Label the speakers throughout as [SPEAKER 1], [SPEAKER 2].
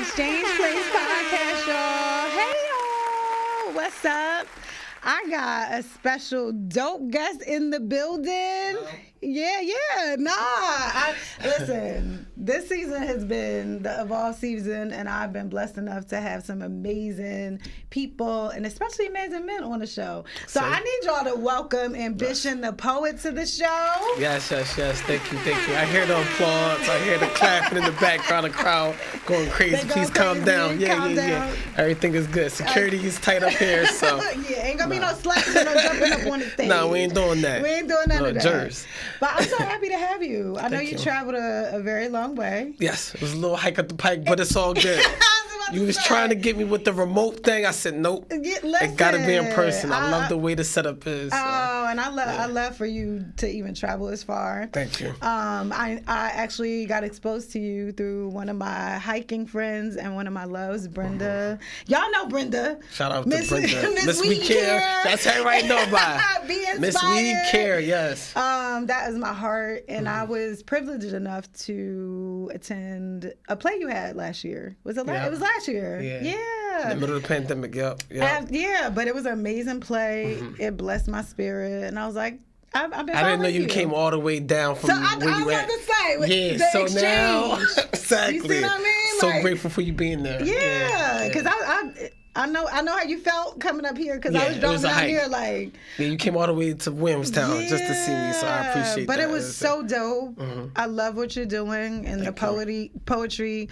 [SPEAKER 1] Exchange Place Podcast, y'all. Hey, y'all. What's up? I got a special dope guest in the building. Yeah. Listen, this season has been the Evolve season, and I've been blessed enough to have some amazing people, and especially amazing men on the show. So I need y'all to welcome Ambition the Poet to the show.
[SPEAKER 2] Yes. Thank you. I hear the applause. I hear the clapping in the background. The crowd going crazy. Please calm down. Yeah. Everything is good. Security is tight up here, so.
[SPEAKER 1] Yeah, ain't gonna be no slacking or no jumping up on the stage.
[SPEAKER 2] No, we ain't doing that.
[SPEAKER 1] We ain't doing none of that.
[SPEAKER 2] Jers.
[SPEAKER 1] But I'm so happy to have you. I know you traveled a very long way.
[SPEAKER 2] Yes, it was a little hike up the pike, but it's all good. You was trying to get me with the remote thing. I said, nope. It got to be in person. I love the way the setup is.
[SPEAKER 1] Oh, and I love for you to even travel as far.
[SPEAKER 2] Thank you.
[SPEAKER 1] I actually got exposed to you through one of my hiking friends and one of my loves, Brenda. Y'all know Brenda.
[SPEAKER 2] Shout out to Brenda. Miss We Care. That's everybody know by. Miss We Care, yes.
[SPEAKER 1] That is my heart, and I was privileged enough to attend a play you had last year. Was it? It was last year. Yeah.
[SPEAKER 2] In the middle of the pandemic. Yep.
[SPEAKER 1] Yeah, but it was an amazing play. It blessed my spirit, and I was like, I
[SPEAKER 2] didn't know you came all the way down from where you at. So exchange. Now, exactly.
[SPEAKER 1] You see what I mean?
[SPEAKER 2] So grateful for you being there.
[SPEAKER 1] Yeah, because I know how you felt coming up here because I was driving out here like.
[SPEAKER 2] Yeah, you came all the way to Williamstown just to see me, so I appreciate that.
[SPEAKER 1] But it was so dope. I love what you're doing in the poetry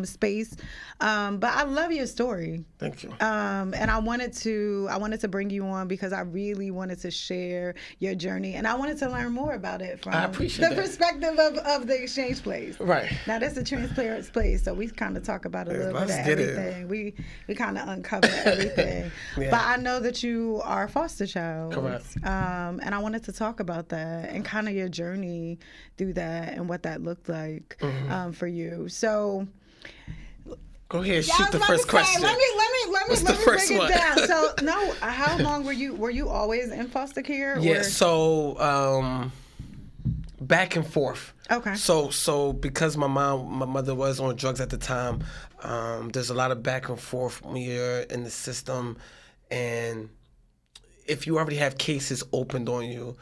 [SPEAKER 1] space. But I love your story.
[SPEAKER 2] Thank you.
[SPEAKER 1] And I wanted to bring you on because I really wanted to share your journey, and I wanted to learn more about it from the perspective of the Exchange Place.
[SPEAKER 2] Right.
[SPEAKER 1] Now that's the transparent place, so we kind of talk about a little bit of everything. We kind of uncover everything. But I know that you are a foster child.
[SPEAKER 2] Correct.
[SPEAKER 1] And I wanted to talk about that and kind of your journey through that and what that looked like for you. So.
[SPEAKER 2] Go ahead, shoot the first question.
[SPEAKER 1] Let me break it down. So, no, how long were you always in foster care?
[SPEAKER 2] Yeah, so back and forth.
[SPEAKER 1] Okay.
[SPEAKER 2] So because my mother was on drugs at the time, there's a lot of back and forth when you're in the system, and if you already have cases opened on you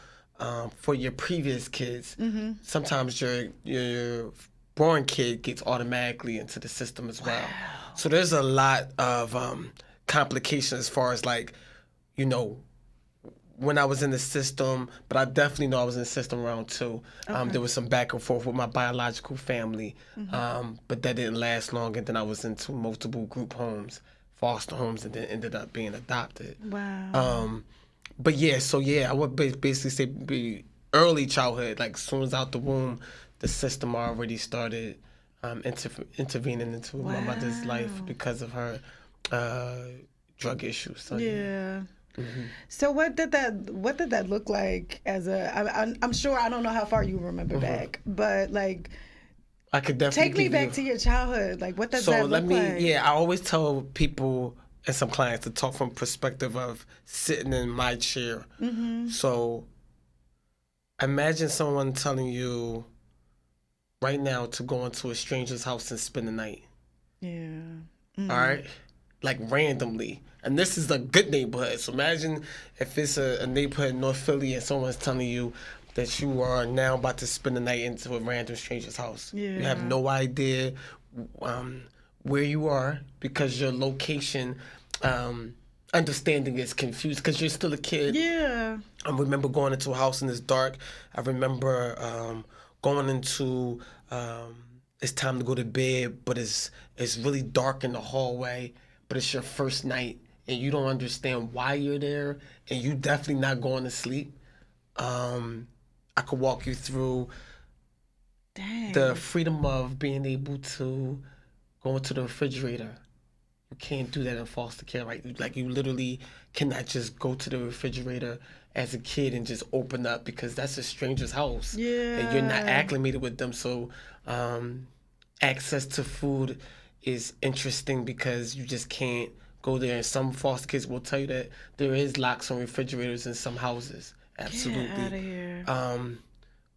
[SPEAKER 2] for your previous kids, sometimes your born kid gets automatically into the system as well. Wow. So there's a lot of complications as far as when I was in the system, but I definitely know I was in the system around too. There was some back and forth with my biological family, but that didn't last long, and then I was into multiple group homes, foster homes, and then ended up being adopted.
[SPEAKER 1] Wow.
[SPEAKER 2] But I would basically say be early childhood, like as soon as out the womb, the system already started intervening into my mother's life because of her drug issues. So, So what did that look like as I'm sure, I don't know how far you remember back, but like I could definitely
[SPEAKER 1] take me back to your childhood. Like what does that look like?
[SPEAKER 2] I always tell people and some clients to talk from perspective of sitting in my chair. So imagine someone telling you right now to go into a stranger's house and spend the night.
[SPEAKER 1] Yeah.
[SPEAKER 2] All right? Like randomly. And this is a good neighborhood. So imagine if it's a neighborhood in North Philly and someone's telling you that you are now about to spend the night into a random stranger's house. Yeah. You have no idea where you are because your location understanding is confused because you're still a kid.
[SPEAKER 1] Yeah.
[SPEAKER 2] I remember going into a house and it's dark. I remember going into it's time to go to bed, but it's really dark in the hallway, but it's your first night and you don't understand why you're there and you definitely not going to sleep. I could walk you through the freedom of being able to go into the refrigerator. You can't do that in foster care, right? Like you literally cannot just go to the refrigerator as a kid and just open up because that's a stranger's house.
[SPEAKER 1] Yeah.
[SPEAKER 2] And you're not acclimated with them. So access to food is interesting because you just can't go there. And some foster kids will tell you that there is locks on refrigerators in some houses. Absolutely.
[SPEAKER 1] Get out of here.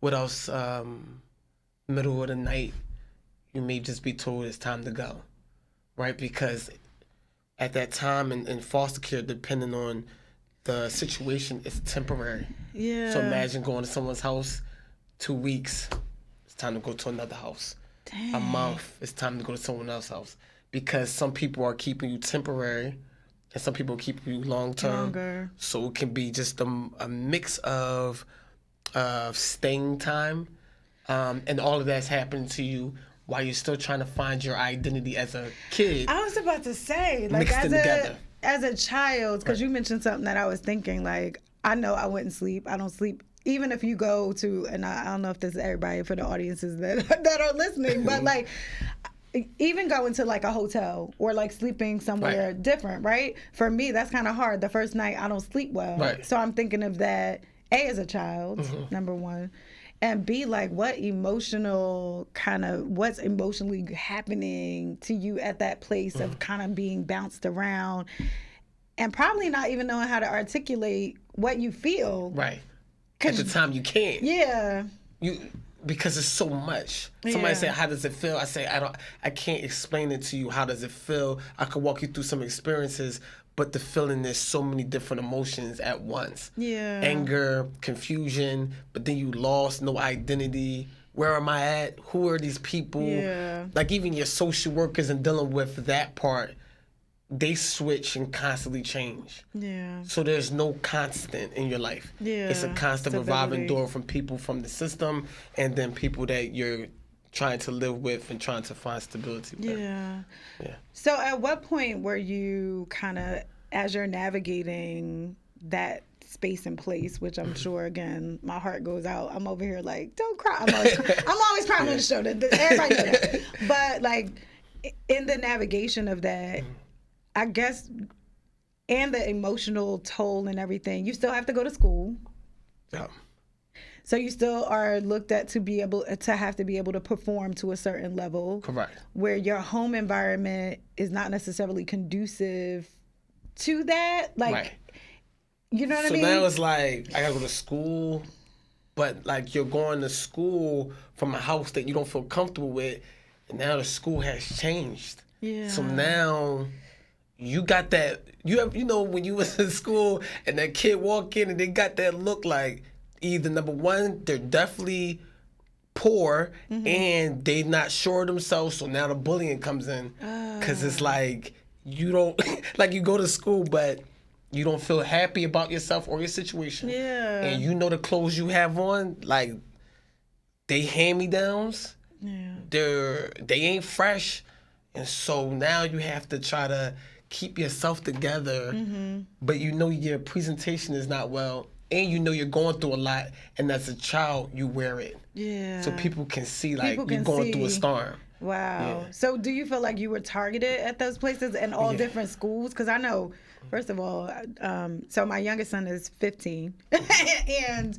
[SPEAKER 2] What else? Middle of the night, you may just be told it's time to go. right? Because at that time in foster care, depending on the situation, it's temporary.
[SPEAKER 1] Yeah.
[SPEAKER 2] So imagine going to someone's house 2 weeks, it's time to go to another house.
[SPEAKER 1] Dang.
[SPEAKER 2] A month, it's time to go to someone else's house. Because some people are keeping you temporary and some people keep you long term.
[SPEAKER 1] Longer.
[SPEAKER 2] So it can be just a mix of staying time, and all of that's happening to you while you're still trying to find your identity as a kid.
[SPEAKER 1] I was about to say, like,
[SPEAKER 2] Mixed together.
[SPEAKER 1] as a child, because you mentioned something that I was thinking, like, I know I wouldn't sleep. I don't sleep. Even if you go to, and I don't know if this is everybody for the audiences that that are listening, but like, even going to like a hotel or like sleeping somewhere different, right? For me, that's kind of hard. The first night, I don't sleep well.
[SPEAKER 2] Right.
[SPEAKER 1] So I'm thinking of that, A, as a child, number one. And B, like, what's emotionally happening to you at that place of kind of being bounced around and probably not even knowing how to articulate what you feel.
[SPEAKER 2] Right. At the time, you can't.
[SPEAKER 1] Yeah.
[SPEAKER 2] Because it's so much. Somebody say, "How does it feel?" I say, I can't explain it to you. How does it feel? I could walk you through some experiences, but the feeling, there's so many different emotions at once.
[SPEAKER 1] Yeah.
[SPEAKER 2] Anger, confusion, but then you lost, no identity. Where am I at? Who are these people?
[SPEAKER 1] Yeah.
[SPEAKER 2] Like even your social workers and dealing with that part, they switch and constantly change.
[SPEAKER 1] Yeah.
[SPEAKER 2] So there's no constant in your life.
[SPEAKER 1] Yeah.
[SPEAKER 2] It's a constant
[SPEAKER 1] Stability.
[SPEAKER 2] revolving door from people from the system and then people that you're trying to live with and trying to find stability with.
[SPEAKER 1] Yeah.
[SPEAKER 2] Yeah.
[SPEAKER 1] So at what point were you kind of, as you're navigating that space and place, which I'm sure, again, my heart goes out. I'm over here like, don't cry. I'm always crying on the show. Everybody know that. But like in the navigation of that, I guess, and the emotional toll and everything, you still have to go to school.
[SPEAKER 2] Yeah.
[SPEAKER 1] So you still are looked at to be able to perform to a certain level.
[SPEAKER 2] Correct.
[SPEAKER 1] Where your home environment is not necessarily conducive to that. Like,
[SPEAKER 2] right.
[SPEAKER 1] You know what I mean?
[SPEAKER 2] So now it's like, I gotta go to school, but like you're going to school from a house that you don't feel comfortable with, and now the school has changed.
[SPEAKER 1] Yeah.
[SPEAKER 2] So now you got that, when you was in school and that kid walk in and they got that look like either number one, they're definitely poor and they not sure of themselves. So now the bullying comes in because it's like you don't, like you go to school, but you don't feel happy about yourself or your situation.
[SPEAKER 1] Yeah.
[SPEAKER 2] And you know the clothes you have on, like they hand-me-downs.
[SPEAKER 1] Yeah.
[SPEAKER 2] They ain't fresh. And so now you have to try to keep yourself together, but you know your presentation is not well, and you know you're going through a lot, and as a child, you wear it.
[SPEAKER 1] Yeah.
[SPEAKER 2] So people can see like you're going through a storm.
[SPEAKER 1] Wow.
[SPEAKER 2] Yeah.
[SPEAKER 1] So do you feel like you were targeted at those places and all different schools? Because I know, first of all, so my youngest son is 15, and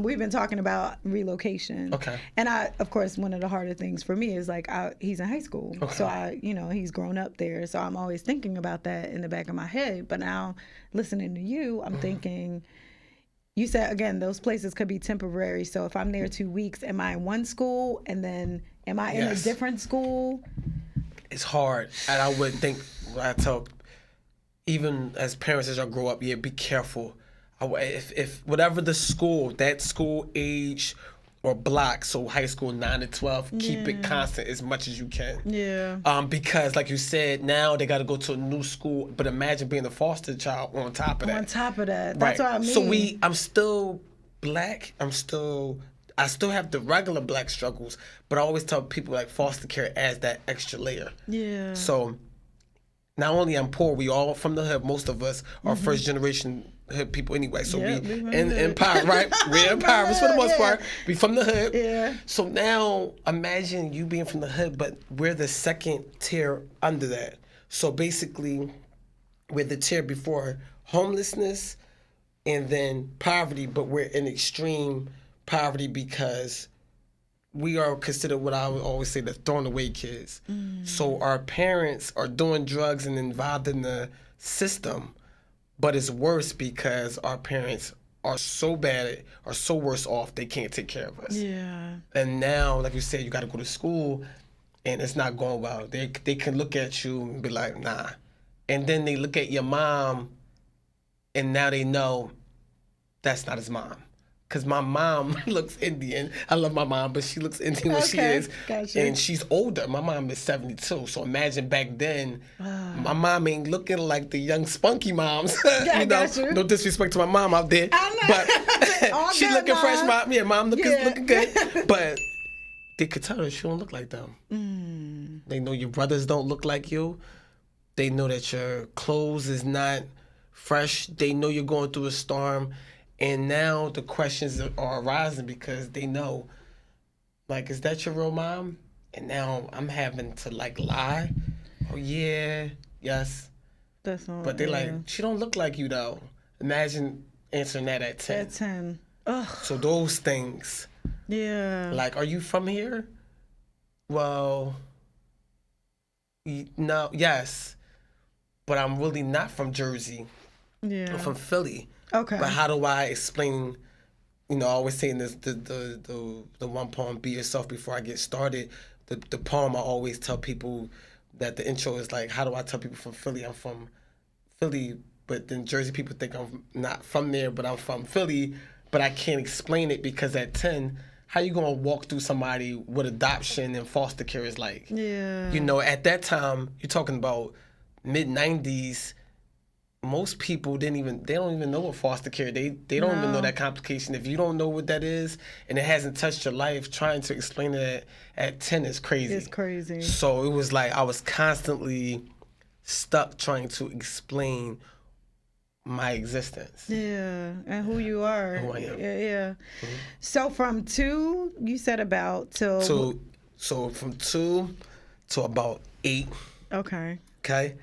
[SPEAKER 1] we've been talking about relocation.
[SPEAKER 2] Okay.
[SPEAKER 1] And of course, one of the harder things for me is like he's in high school, so he's grown up there. So I'm always thinking about that in the back of my head. But now, listening to you, I'm thinking. You said, again, those places could be temporary. So if I'm there 2 weeks, am I in one school? And then am I in a different school?
[SPEAKER 2] It's hard. And I would think, I tell, even as parents, as y'all grow up, be careful. If whatever the school, that school age or block, so high school 9 to 12, keep it constant as much as you can.
[SPEAKER 1] Yeah.
[SPEAKER 2] Because like you said, now they got to go to a new school, but imagine being a foster child on top of that.
[SPEAKER 1] On top of that. That's what I mean.
[SPEAKER 2] So I'm still black. I still have the regular black struggles, but I always tell people like foster care adds that extra layer.
[SPEAKER 1] Yeah.
[SPEAKER 2] So not only I'm poor, we all from the hood, most of us are first generation hood people anyway. So we in power, right? We're in power for the most part. We from the hood.
[SPEAKER 1] Yeah.
[SPEAKER 2] So now imagine you being from the hood, but we're the second tier under that. So basically, we're the tier before homelessness and then poverty, but we're in extreme poverty because we are considered what I would always say the thrown away kids. So our parents are doing drugs and involved in the system, but it's worse because our parents are so bad or so worse off they can't take care of us.
[SPEAKER 1] Yeah.
[SPEAKER 2] And now, like you said, you got to go to school, and it's not going well. They can look at you and be like, nah. And then they look at your mom, and now they know that's not his mom. Because my mom looks Indian. I love my mom, but she looks Indian when she is.
[SPEAKER 1] Gotcha.
[SPEAKER 2] And she's older. My mom is 72. So imagine back then, my mom ain't looking like the young spunky moms.
[SPEAKER 1] Yeah,
[SPEAKER 2] you know,
[SPEAKER 1] gotcha.
[SPEAKER 2] No disrespect to my mom out there. But she looking fresh. Mom looking good. But they could tell her she don't look like them. They know your brothers don't look like you. They know that your clothes is not fresh. They know you're going through a storm. And now the questions are arising because they know, like, is that your real mom? And now I'm having to, like, lie. Oh, yeah, yes.
[SPEAKER 1] That's not.
[SPEAKER 2] But they're like, she don't look like you, though. Imagine answering that at 10.
[SPEAKER 1] At 10. Ugh.
[SPEAKER 2] So those things.
[SPEAKER 1] Yeah.
[SPEAKER 2] Like, are you from here? Well, no, yes. But I'm really not from Jersey.
[SPEAKER 1] Yeah.
[SPEAKER 2] I'm from Philly.
[SPEAKER 1] Okay.
[SPEAKER 2] But how do I explain, I always saying this, the one poem, Be Yourself, before I get started, the poem I always tell people that the intro is like, how do I tell people from Philly? I'm from Philly, but then Jersey people think I'm not from there, but I'm from Philly, but I can't explain it because at 10, how you gonna walk through somebody what adoption and foster care is like?
[SPEAKER 1] Yeah.
[SPEAKER 2] At that time, you're talking about mid-90s, most people they don't even know what foster care. They don't even know that complication. If you don't know what that is and it hasn't touched your life, trying to explain it at 10 is crazy.
[SPEAKER 1] It's crazy.
[SPEAKER 2] So it was like I was constantly stuck trying to explain my existence.
[SPEAKER 1] Yeah, and who you are.
[SPEAKER 2] Who I am.
[SPEAKER 1] Yeah. Mm-hmm. So from 2, you said about till...
[SPEAKER 2] So from 2 to about 8.
[SPEAKER 1] Okay.
[SPEAKER 2] Okay.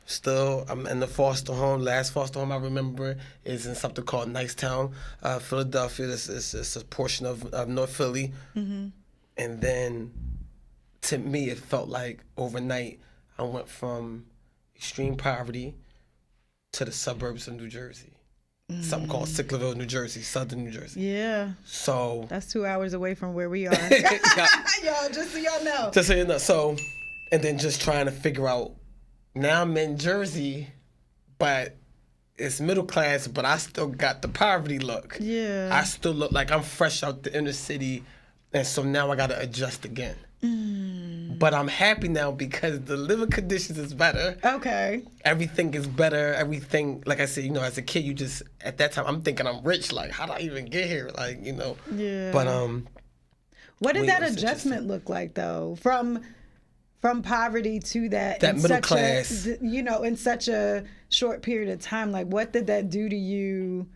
[SPEAKER 2] Still, I'm in the foster home. Last foster home I remember is in something called Nicetown, Philadelphia. It's a portion of North Philly. Mm-hmm. And then, to me, it felt like overnight I went from extreme poverty to the suburbs of New Jersey. Something called Sicklerville, New Jersey, southern New Jersey.
[SPEAKER 1] Yeah.
[SPEAKER 2] So
[SPEAKER 1] that's 2 hours away from where we are. Y'all, just so y'all know.
[SPEAKER 2] Just so you know. So, and then just trying to figure out. Now I'm in Jersey, but it's middle class, but I still got the poverty look.
[SPEAKER 1] Yeah.
[SPEAKER 2] I still look like I'm fresh out the inner city, and so now I got to adjust again. But I'm happy now because the living conditions is better.
[SPEAKER 1] Okay.
[SPEAKER 2] Everything is better. Everything, like I said, as a kid, you just, at that time, I'm thinking I'm rich. Like, how did I even get here? Like,
[SPEAKER 1] Yeah.
[SPEAKER 2] But,
[SPEAKER 1] what did that adjustment look like, though? From poverty to that
[SPEAKER 2] middle class,
[SPEAKER 1] in such a short period of time, like what did that do to you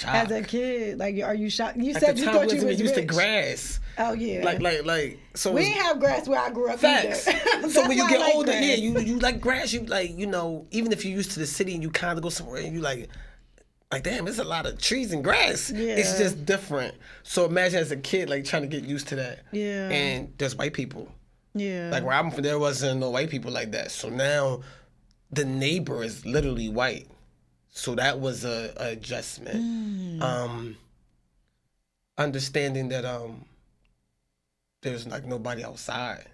[SPEAKER 1] as a kid? Like, are you shocked? You said you thought you was
[SPEAKER 2] used
[SPEAKER 1] rich.
[SPEAKER 2] to grass.
[SPEAKER 1] Oh yeah.
[SPEAKER 2] Like. So
[SPEAKER 1] we didn't have grass where I grew up.
[SPEAKER 2] Facts.
[SPEAKER 1] Either.
[SPEAKER 2] So when you get older,
[SPEAKER 1] grass.
[SPEAKER 2] yeah, you like grass. You like, even if you're used to the city and you kind of go somewhere and you like damn, there's a lot of trees and grass.
[SPEAKER 1] Yeah.
[SPEAKER 2] It's just different. So imagine as a kid, like trying to get used to that.
[SPEAKER 1] Yeah.
[SPEAKER 2] And there's white people.
[SPEAKER 1] Yeah.
[SPEAKER 2] Like where I'm from, there wasn't no white people like that. So now the neighbor is literally white. So that was a adjustment. Understanding that there's like nobody outside.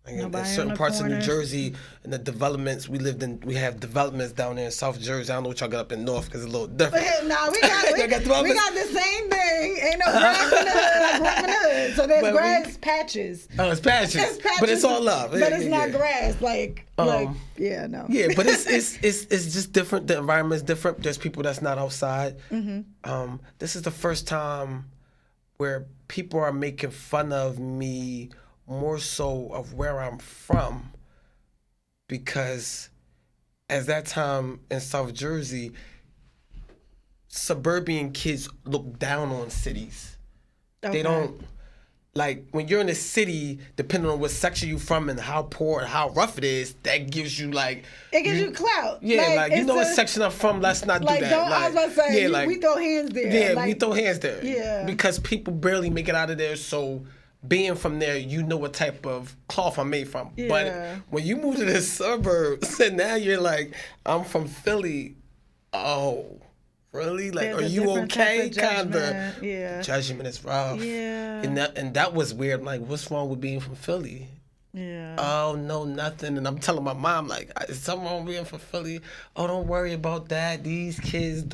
[SPEAKER 2] Like in certain parts of New Jersey, in the developments we have developments down there in South Jersey. I don't know what y'all got up in North because it's a little different.
[SPEAKER 1] Nah, we got the same thing. Ain't no grass in the hood. I grew up in the hood, so there's grass patches.
[SPEAKER 2] Oh, it's patches. But it's all love.
[SPEAKER 1] But it's not grass. Like yeah, no.
[SPEAKER 2] Yeah, but it's just different. The environment's different. There's people that's not outside. Mm-hmm. This is the first time where people are making fun of me more so of where I'm from, because at that time in South Jersey, suburban kids look down on cities. Okay. They don't, like, when you're in a city, depending on what section you're from and how poor and how rough it is, that gives you, like...
[SPEAKER 1] It gives you clout.
[SPEAKER 2] Yeah, like you know what section I'm from, let's not do that.
[SPEAKER 1] I was about to say, we throw hands there.
[SPEAKER 2] Yeah, we throw hands there.
[SPEAKER 1] Yeah.
[SPEAKER 2] Because people barely make it out of there, so... Being from there, you know what type of cloth I'm made from. Yeah. But when you move to the suburbs, and now you're like, I'm from Philly. Oh, really? Like, are you okay? Kinda.
[SPEAKER 1] Yeah.
[SPEAKER 2] Judgment is rough.
[SPEAKER 1] Yeah.
[SPEAKER 2] And that was weird. I'm like, what's wrong with being from Philly?
[SPEAKER 1] Yeah.
[SPEAKER 2] Oh, no, nothing. And I'm telling my mom, like, is something wrong with me for Philly? Oh, don't worry about that. These kids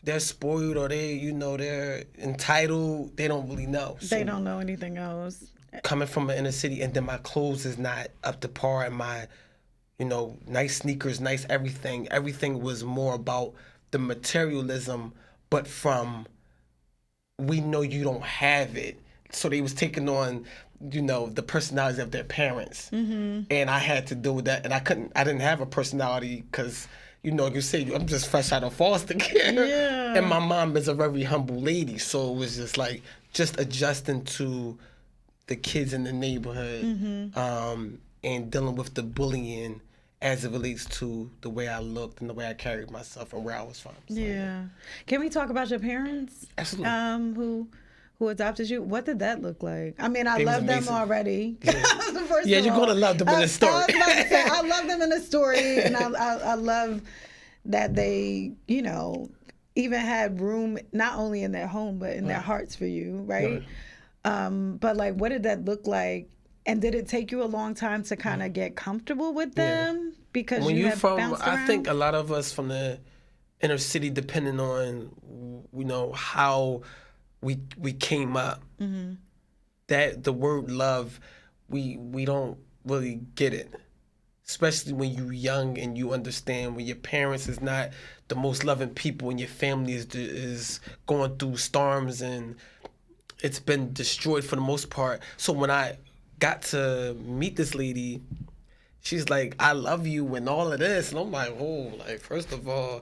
[SPEAKER 2] they're spoiled or they're entitled. They don't really know.
[SPEAKER 1] They don't know anything else.
[SPEAKER 2] Coming from an inner city, and then my clothes is not up to par, and my, nice sneakers, nice everything. Everything was more about the materialism, but from, we know you don't have it. So they was taking on, the personalities of their parents. Mm-hmm. And I had to deal with that. And I didn't have a personality because, you say, I'm just fresh out of foster care.
[SPEAKER 1] Yeah.
[SPEAKER 2] And my mom is a very humble lady. So it was just adjusting to the kids in the neighborhood, and dealing with the bullying as it relates to the way I looked and the way I carried myself and where I was from. So,
[SPEAKER 1] yeah. Can we talk about your parents?
[SPEAKER 2] Absolutely.
[SPEAKER 1] Who adopted you? What did that look like? I mean, I
[SPEAKER 2] They was
[SPEAKER 1] love them
[SPEAKER 2] amazing.
[SPEAKER 1] already.
[SPEAKER 2] Yeah,
[SPEAKER 1] First
[SPEAKER 2] yeah,
[SPEAKER 1] of
[SPEAKER 2] you're
[SPEAKER 1] all,
[SPEAKER 2] gonna love them in the story.
[SPEAKER 1] I was about to say, I love them in the story, and I love that they, even had room not only in their home but in their hearts for you, right? But like, what did that look like? And did it take you a long time to kind of get comfortable with them because
[SPEAKER 2] when
[SPEAKER 1] you
[SPEAKER 2] you're
[SPEAKER 1] have
[SPEAKER 2] from,
[SPEAKER 1] bounced
[SPEAKER 2] I
[SPEAKER 1] around?
[SPEAKER 2] think a lot of us from the inner city, depending on how we came up, that the word love, we don't really get it, especially when you're young and you understand when your parents is not the most loving people and your family is going through storms and it's been destroyed for the most part. So when I got to meet this lady, she's like, I love you and all of this. And I'm like, oh, like, first of all,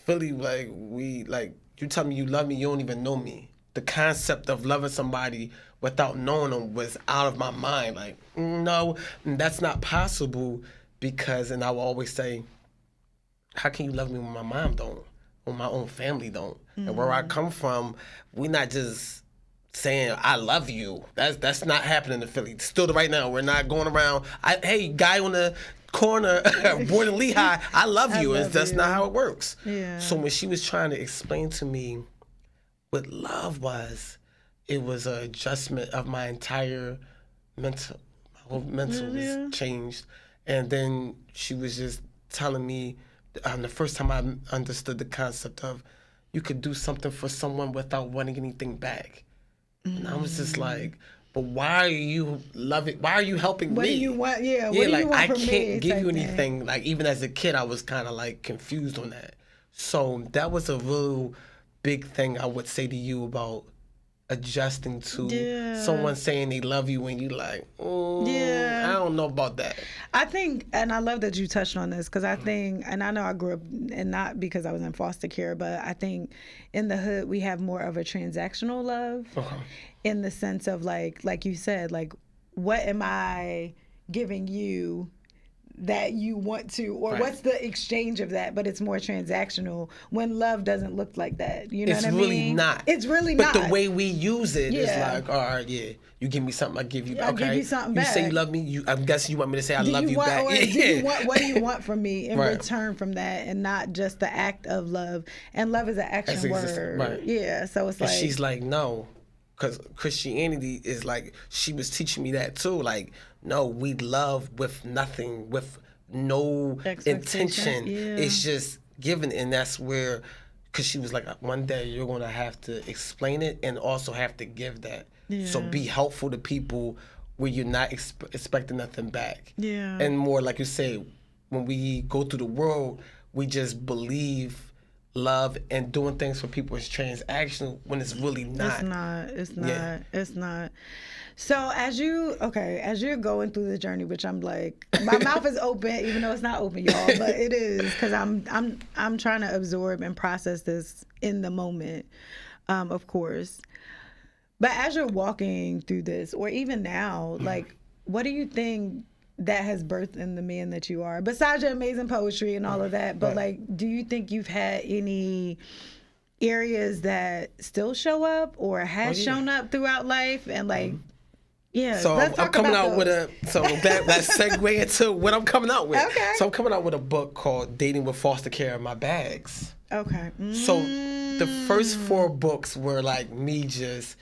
[SPEAKER 2] Philly, you tell me you love me, you don't even know me. The concept of loving somebody without knowing them was out of my mind. Like, no, that's not possible because, and I will always say, how can you love me when my mom don't, when my own family don't? And where I come from, we not just saying I love you. That's not happening in Philly. Still right now, we're not going around. Hey, guy on the corner, born in Lehigh, I love you. That's not how it works.
[SPEAKER 1] Yeah.
[SPEAKER 2] So when she was trying to explain to me what love was, it was an adjustment of my entire mental. My whole mental was changed, and then she was just telling me the first time I understood the concept of you could do something for someone without wanting anything back. And I was just like, but why are you loving? Why are you helping me?
[SPEAKER 1] What do you want? Yeah, what
[SPEAKER 2] Yeah,
[SPEAKER 1] do
[SPEAKER 2] like
[SPEAKER 1] you want
[SPEAKER 2] I
[SPEAKER 1] from me?
[SPEAKER 2] can't give
[SPEAKER 1] type
[SPEAKER 2] you
[SPEAKER 1] thing.
[SPEAKER 2] anything. Like even as a kid, I was kind of like confused on that. So that was a real big thing I would say to you about adjusting to someone saying they love you when you like, I don't know about that.
[SPEAKER 1] I think, and I love that you touched on this because I think, and I know I grew up, and not because I was in foster care, but I think in the hood we have more of a transactional love in the sense of like you said, like, what am I giving you that you want to, or what's the exchange of that? But it's more transactional when love doesn't look like that. You know what I mean?
[SPEAKER 2] It's really not.
[SPEAKER 1] It's really not.
[SPEAKER 2] But the way we use it is like, all right, you give me something, I give you.
[SPEAKER 1] I give you something back.
[SPEAKER 2] You say you love me. I'm guessing you want me to say I love you back.
[SPEAKER 1] Or do you want, what do you want from me in return from that, and not just the act of love? And love is an action word.
[SPEAKER 2] Right.
[SPEAKER 1] Yeah. So it's
[SPEAKER 2] and
[SPEAKER 1] like
[SPEAKER 2] she's like, no, because Christianity is like, she was teaching me that too. Like, no, we love with nothing, with no intention.
[SPEAKER 1] Yeah.
[SPEAKER 2] It's just given, and that's where, because she was like, one day you're gonna have to explain it and also have to give that. So be helpful to people where you're not expecting nothing back.
[SPEAKER 1] Yeah.
[SPEAKER 2] And more like you say, when we go through the world, we just believe love and doing things for people is transactional when it's really not.
[SPEAKER 1] It's not. So as you're going through the journey, which I'm like, my mouth is open, even though it's not open, y'all, but it is, because I'm trying to absorb and process this in the moment, of course. But as you're walking through this, or even now, like, what do you think that has birthed in the man that you are, besides your amazing poetry and all of that? But like, do you think you've had any areas that still show up or has shown up throughout life? And like,
[SPEAKER 2] so I'm coming out with that segue into what I'm coming out with.
[SPEAKER 1] Okay.
[SPEAKER 2] So I'm coming out with a book called Dating with Foster Care in My Bags.
[SPEAKER 1] Okay.
[SPEAKER 2] So the first 4 books were like me just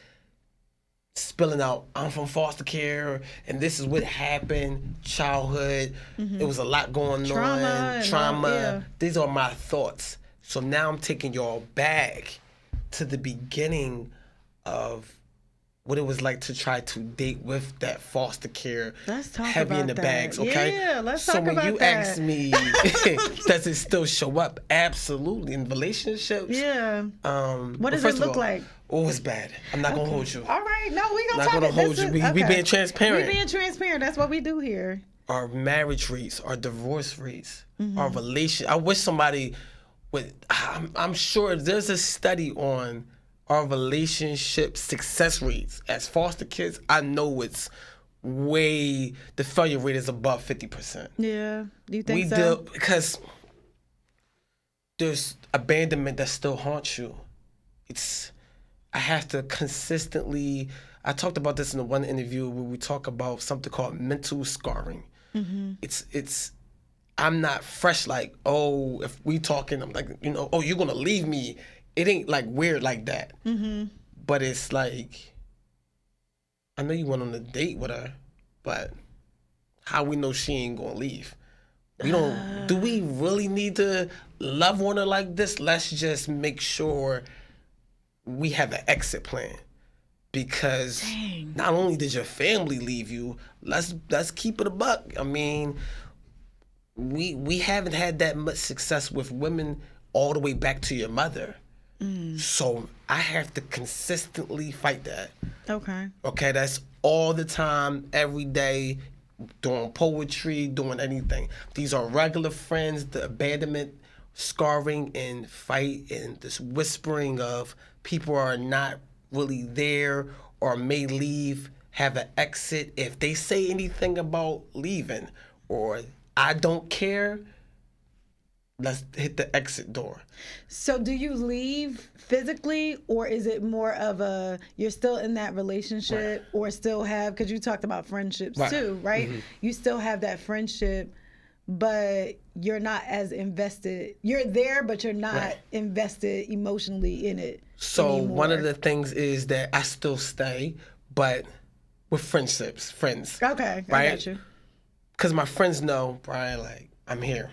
[SPEAKER 2] spilling out, I'm from foster care, and this is what happened, childhood. It was a lot going on, trauma. These are my thoughts. So now I'm taking y'all back to the beginning of what it was like to try to date with that foster care heavy in the bags, okay?
[SPEAKER 1] Yeah, let's talk about that.
[SPEAKER 2] So when you ask me, does it still show up? Absolutely. In relationships.
[SPEAKER 1] Yeah. What does it look like?
[SPEAKER 2] Oh, it's bad. I'm not gonna hold you.
[SPEAKER 1] All right. No, we gonna talk.
[SPEAKER 2] Not gonna hold you. We being transparent.
[SPEAKER 1] We being transparent. That's what we do here.
[SPEAKER 2] Our marriage rates, our divorce rates, our relation. I wish somebody would. I'm sure there's a study on our relationship success rates as foster kids. I know it's the failure rate is above 50%.
[SPEAKER 1] Yeah, do you think so?
[SPEAKER 2] Because there's abandonment that still haunts you. I have to consistently, I talked about this in the one interview where we talk about something called mental scarring. I'm not fresh like, oh, if we talking, I'm like, oh, you're gonna leave me. It ain't like weird like that. But it's like, I know you went on a date with her, but how we know she ain't gonna leave? Do we really need to love one her like this? Let's just make sure we have an exit plan. Because not only did your family leave you, let's keep it a buck. I mean, we haven't had that much success with women all the way back to your mother. So I have to consistently fight that. Okay, that's all the time, every day, doing poetry, doing anything. These are regular friends, the abandonment, scarring, and fight, and this whispering of people are not really there or may leave, have an exit. If they say anything about leaving or I don't care, let's hit the exit door.
[SPEAKER 1] So do you leave physically, or is it more of you're still in that relationship or still have, because you talked about friendships too, right? You still have that friendship, but you're not as invested. You're there, but you're not invested emotionally in it anymore.
[SPEAKER 2] One of the things is that I still stay, but with friends.
[SPEAKER 1] Okay,
[SPEAKER 2] right?
[SPEAKER 1] I got you.
[SPEAKER 2] Because my friends know, Brian, like, I'm here.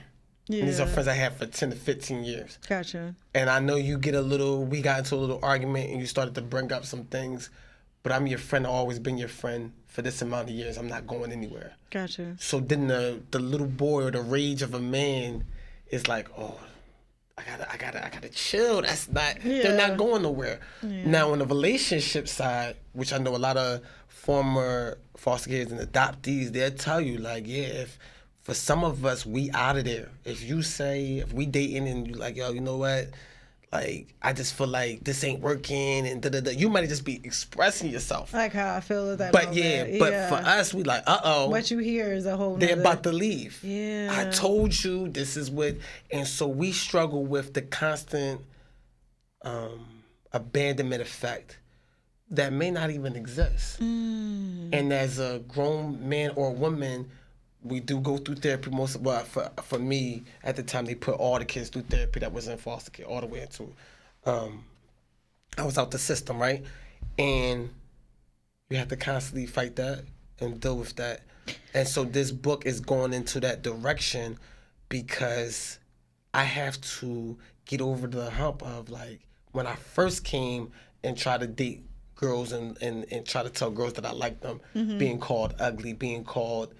[SPEAKER 2] Yeah. And these are friends I had for 10 to 15 years.
[SPEAKER 1] Gotcha.
[SPEAKER 2] And I know we got into a little argument and you started to bring up some things, but I'm your friend. I've always been your friend for this amount of years. I'm not going anywhere.
[SPEAKER 1] Gotcha.
[SPEAKER 2] So then the little boy or the rage of a man is like, oh, I gotta chill. That's not, they're not going nowhere. Yeah. Now on the relationship side, which I know a lot of former foster kids and adoptees, they'll tell you like, if for some of us, we out of there. If we dating and you like, yo, you know what? Like, I just feel like this ain't working and da-da-da. You might just be expressing yourself.
[SPEAKER 1] Like how I feel at that
[SPEAKER 2] moment.
[SPEAKER 1] But
[SPEAKER 2] for us, we like, uh-oh.
[SPEAKER 1] What you hear is a whole
[SPEAKER 2] they're about to leave.
[SPEAKER 1] Yeah.
[SPEAKER 2] I told you this is what, and so we struggle with the constant abandonment effect that may not even exist. And as a grown man or woman, we do go through therapy for me, at the time, they put all the kids through therapy that was in foster care, all the way into, I was out the system, right? And you have to constantly fight that and deal with that. And so this book is going into that direction because I have to get over the hump of like, when I first came and tried to date girls and try to tell girls that I like them, being called ugly, being called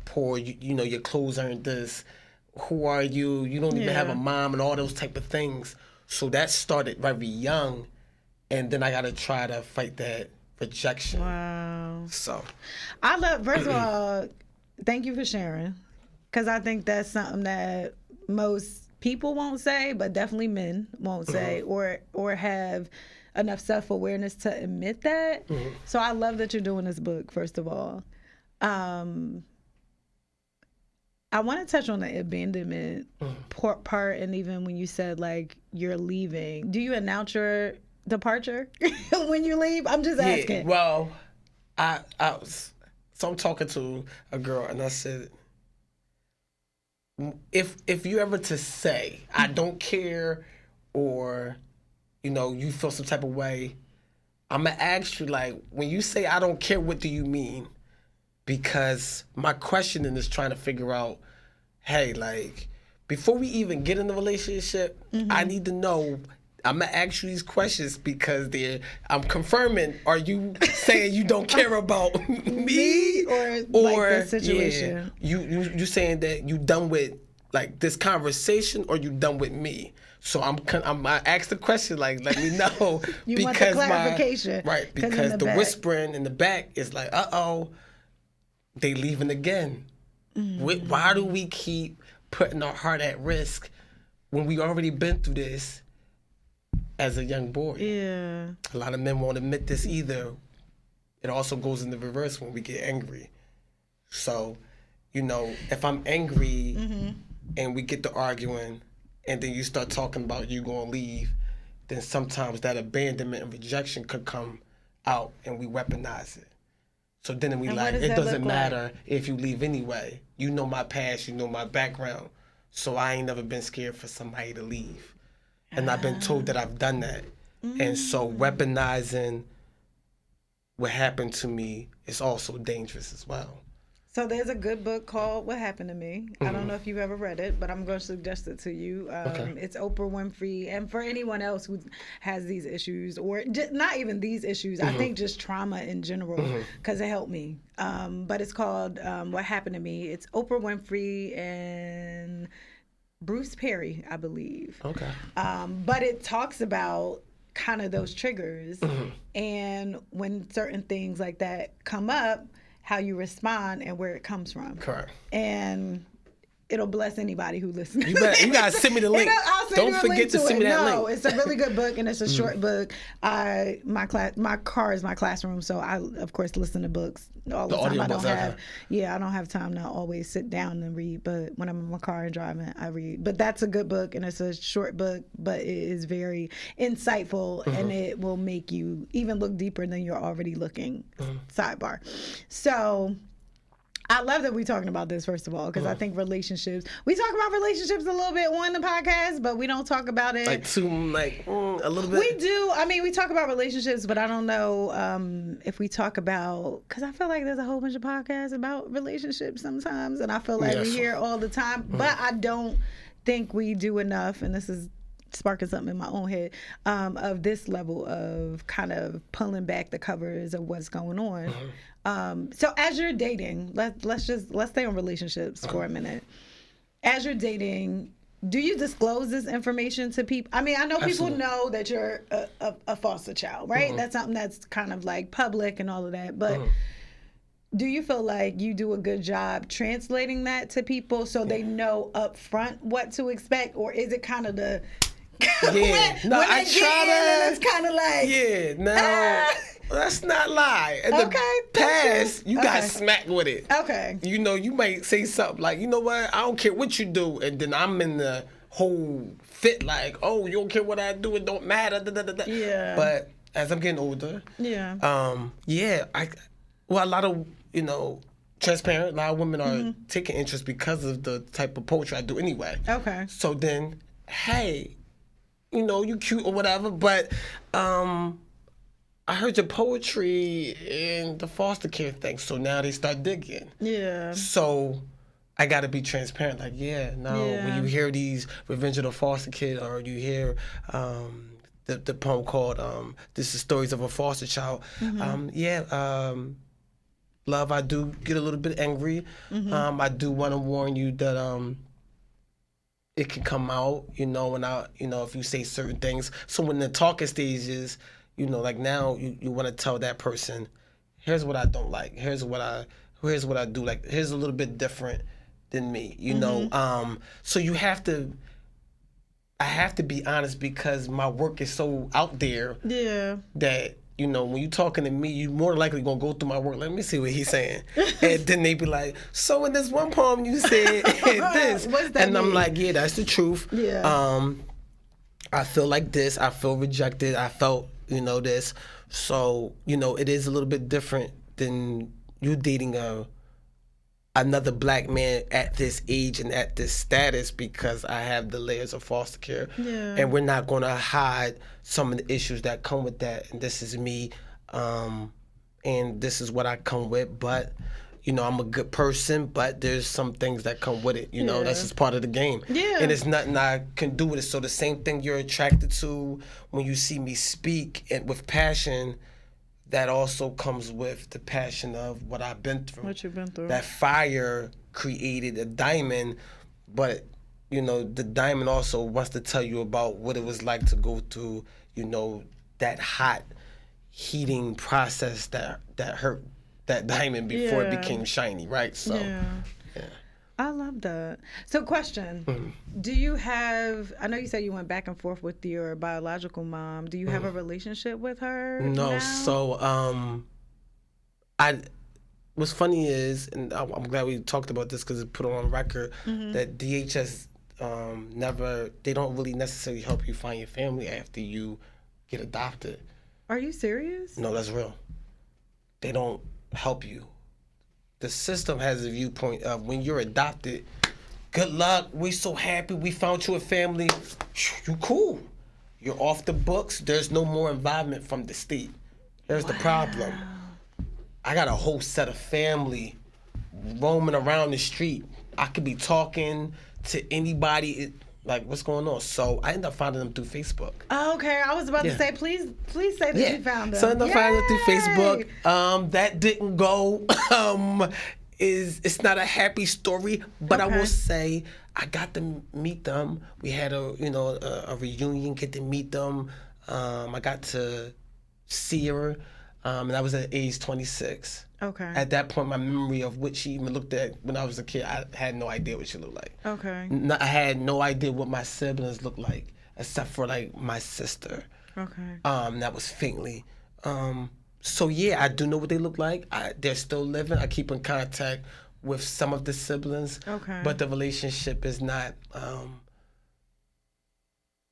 [SPEAKER 2] poor, you know, your clothes aren't this, who are you, you don't even have a mom, and all those type of things. So that started very young, and then I got to try to fight that rejection.
[SPEAKER 1] Wow.
[SPEAKER 2] So
[SPEAKER 1] first of all, thank you for sharing, because I think that's something that most people won't say, but definitely men won't say, or have enough self-awareness to admit that. So I love that you're doing this book, first of all. I want to touch on the abandonment part, and even when you said like you're leaving, do you announce your departure when you leave? I'm just asking.
[SPEAKER 2] Well, I'm talking to a girl and I said, if you ever to say I don't care, or you know you feel some type of way, I'm gonna ask you, like, when you say I don't care, what do you mean? Because my questioning is trying to figure out, hey, like, before we even get in the relationship, I need to know. I'm gonna ask you these questions because I'm confirming. Are you saying you don't care about me,
[SPEAKER 1] or like the situation?
[SPEAKER 2] Yeah, you saying that you done with like this conversation, or you done with me? So I ask the question, like, let me know.
[SPEAKER 1] You want the clarification,
[SPEAKER 2] right? Because the whispering in the back is like, they leaving again. Why do we keep putting our heart at risk when we already been through this as a young boy?
[SPEAKER 1] Yeah.
[SPEAKER 2] A lot of men won't admit this either. It also goes in the reverse when we get angry. So, if I'm angry and we get to arguing, and then you start talking about you gonna leave, then sometimes that abandonment and rejection could come out, and we weaponize it. So then it doesn't matter if you leave anyway. You know my past, you know my background. So I ain't never been scared for somebody to leave. And I've been told that I've done that. And so weaponizing what happened to me is also dangerous as well.
[SPEAKER 1] So there's a good book called What Happened to Me. I don't know if you've ever read it, but I'm going to suggest it to you. It's Oprah Winfrey. And for anyone else who has these issues, or not even these issues, I think just trauma in general, because it helped me. But it's called What Happened to Me. It's Oprah Winfrey and Bruce Perry, I believe.
[SPEAKER 2] Okay.
[SPEAKER 1] But it talks about kind of those triggers. And when certain things like that come up, how you respond and where it comes from.
[SPEAKER 2] Correct.
[SPEAKER 1] And it'll bless anybody who listens.
[SPEAKER 2] You gotta send me the link. Don't forget to send me that link.
[SPEAKER 1] No, it's a really good book, and it's a short book. My car is my classroom, so I of course listen to books all the time. I don't have time to always sit down and read, but when I'm in my car and driving, I read. But that's a good book, and it's a short book, but it is very insightful, and it will make you even look deeper than you're already looking. Sidebar. So I love that we're talking about this, first of all, because I think we talk about relationships a little bit on the podcast, but we don't talk about it.
[SPEAKER 2] A little bit?
[SPEAKER 1] We do. I mean, we talk about relationships, but I don't know if we talk about, because I feel like there's a whole bunch of podcasts about relationships sometimes, and I feel like we hear all the time, but I don't think we do enough, and this is sparking something in my own head, of this level of kind of pulling back the covers of what's going on. So as you're dating, let's stay on relationships for a minute. As you're dating, do you disclose this information to people? I mean, I know people know that you're a foster child, right? That's something that's kind of like public and all of that, but do you feel like you do a good job translating that to people so they know up front what to expect, or is it kind of the I try to. It's kind of like
[SPEAKER 2] let's not lie. In the past, you got smacked with it.
[SPEAKER 1] Okay.
[SPEAKER 2] You might say something like, you know what? I don't care what you do, and then I'm in the whole fit like, oh, you don't care what I do, it don't matter.
[SPEAKER 1] Yeah.
[SPEAKER 2] But as I'm getting older, a lot of transparent. A lot of women are taking interest because of the type of poetry I do anyway.
[SPEAKER 1] Okay.
[SPEAKER 2] So then, hey, you cute or whatever, but I heard your poetry in the foster care thing, so now they start digging.
[SPEAKER 1] Yeah.
[SPEAKER 2] So I gotta be transparent, like, when you hear these Revenge of the Foster Kid, or you hear the poem called This is Stories of a Foster Child, love, I do get a little bit angry. I do want to warn you that it can come out, and if you say certain things. So when the talking stages, like now you want to tell that person, here's what I don't like. Here's what I do like. Here's a little bit different than me, So I have to be honest, because my work is so out there.
[SPEAKER 1] Yeah.
[SPEAKER 2] That, when you talking to me, you more likely gonna go through my work. Let me see what he's saying. And then they be like, so in this one poem you said this.
[SPEAKER 1] What's that mean?
[SPEAKER 2] I'm like, yeah, that's the truth.
[SPEAKER 1] Yeah.
[SPEAKER 2] I feel like this. I feel rejected. I felt, this. So, it is a little bit different than you dating a another black man at this age and at this status because I have the layers of foster care.
[SPEAKER 1] Yeah.
[SPEAKER 2] And we're not going to hide some of the issues that come with that. And this is me, and this is what I come with. But, you know, I'm a good person, but there's some things that come with it. You know, that's just part of the game.
[SPEAKER 1] Yeah.
[SPEAKER 2] And it's nothing I can do with it. So the same thing you're attracted to when you see me speak and with passion, that also comes with the passion of what I've been through.
[SPEAKER 1] What you've been through.
[SPEAKER 2] That fire created a diamond, but, you know, the diamond also wants to tell you about what it was like to go through, you know, that hot heating process that hurt that diamond before it became shiny, right? So, yeah.
[SPEAKER 1] I love that. So question, do you have, I know you said you went back and forth with your biological mom. Do you have a relationship with her
[SPEAKER 2] No,
[SPEAKER 1] now?
[SPEAKER 2] So what's funny is, and I'm glad we talked about this because it put on record, that DHS they don't really necessarily help you find your family after you get adopted.
[SPEAKER 1] Are you serious?
[SPEAKER 2] No, that's real. They don't help you. The system has a viewpoint of when you're adopted, good luck, we so happy we found you a family, you cool. You're off the books, there's no more involvement from the state. There's the problem. I got a whole set of family roaming around the street. I could be talking to anybody, like, what's going on? So I ended up finding them through Facebook.
[SPEAKER 1] Oh, okay, I was about to say, please say that you found them.
[SPEAKER 2] So I ended up finding them through Facebook. That didn't go. It's not a happy story, but I will say I got to meet them. We had a reunion, get to meet them. I got to see her, and I was at age 26.
[SPEAKER 1] Okay.
[SPEAKER 2] At that point, my memory of what she even looked at when I was a kid, I had no idea what she looked like.
[SPEAKER 1] Okay.
[SPEAKER 2] I had no idea what my siblings looked like, except for like my sister.
[SPEAKER 1] Okay.
[SPEAKER 2] That was faintly. So yeah, I do know what they look like. They're still living. I keep in contact with some of the siblings.
[SPEAKER 1] Okay.
[SPEAKER 2] But the relationship is not.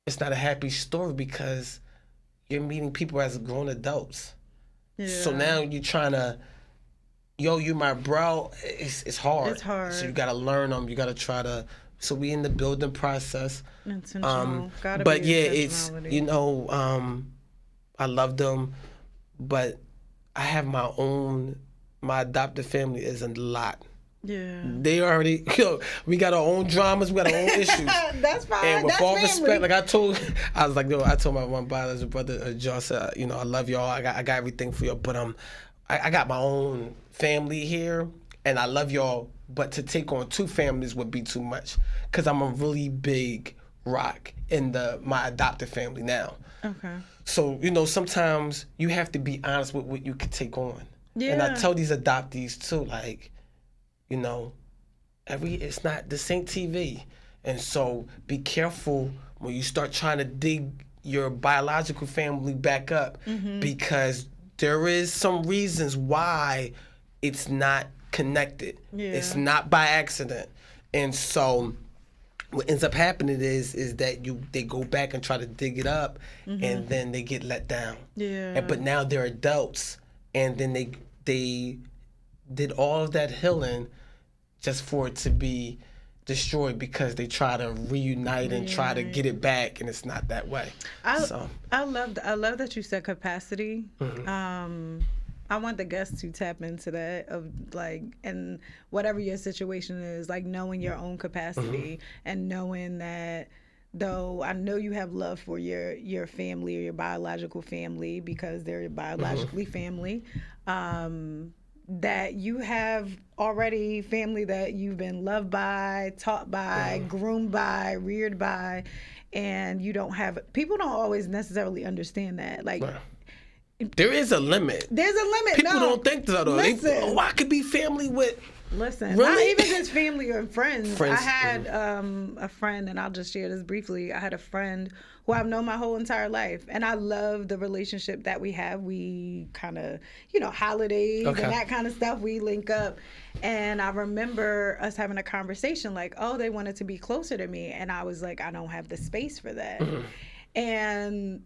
[SPEAKER 2] It's not a happy story because you're meeting people as grown adults.
[SPEAKER 1] Yeah.
[SPEAKER 2] So now you're trying to. Yo, you my bro. It's hard.
[SPEAKER 1] It's hard.
[SPEAKER 2] So you gotta learn them. You gotta try to. So we in the building process.
[SPEAKER 1] Intentional.
[SPEAKER 2] But yeah, it's I love them, but I have my adopted family is a lot.
[SPEAKER 1] Yeah.
[SPEAKER 2] They already, we got our own dramas, we got our own issues.
[SPEAKER 1] That's fine.
[SPEAKER 2] And with
[SPEAKER 1] That's
[SPEAKER 2] all
[SPEAKER 1] family.
[SPEAKER 2] respect, like I told my one biological brother, John, said, I love y'all. I got everything for y'all, but I got my own family here, and I love y'all. But to take on two families would be too much, because I'm a really big rock in my adopted family now.
[SPEAKER 1] Okay.
[SPEAKER 2] So sometimes you have to be honest with what you can take on.
[SPEAKER 1] Yeah.
[SPEAKER 2] And I tell these adoptees too, like, it's not, this ain't TV. And so be careful when you start trying to dig your biological family back up, because there is some reasons why it's not connected.
[SPEAKER 1] Yeah.
[SPEAKER 2] It's not by accident. And so what ends up happening is that they go back and try to dig it up, and then they get let down.
[SPEAKER 1] Yeah.
[SPEAKER 2] But now they're adults, and then they did all of that healing just for it to be destroyed because they try to reunite and try to get it back, and it's not that way.
[SPEAKER 1] I love that you said capacity. I want the guests to tap into that of like, and whatever your situation is, like knowing your own capacity and knowing that, though I know you have love for your family or your biological family because they're biologically family, that you have already family that you've been loved by, taught by, groomed by, reared by, and people don't always necessarily understand that. Like,
[SPEAKER 2] there is a limit.
[SPEAKER 1] There's a limit.
[SPEAKER 2] People don't think that.
[SPEAKER 1] Listen.
[SPEAKER 2] I could be family with.
[SPEAKER 1] Listen,
[SPEAKER 2] really?
[SPEAKER 1] Not even just family or friends. I had
[SPEAKER 2] mm-hmm.
[SPEAKER 1] a friend, and I'll just share this briefly. I had a friend who I've known my whole entire life, and I love the relationship that we have. We kind of, holidays and that kind of stuff, we link up. And I remember us having a conversation like, oh, they wanted to be closer to me. And I was like, I don't have the space for that. Mm-hmm. And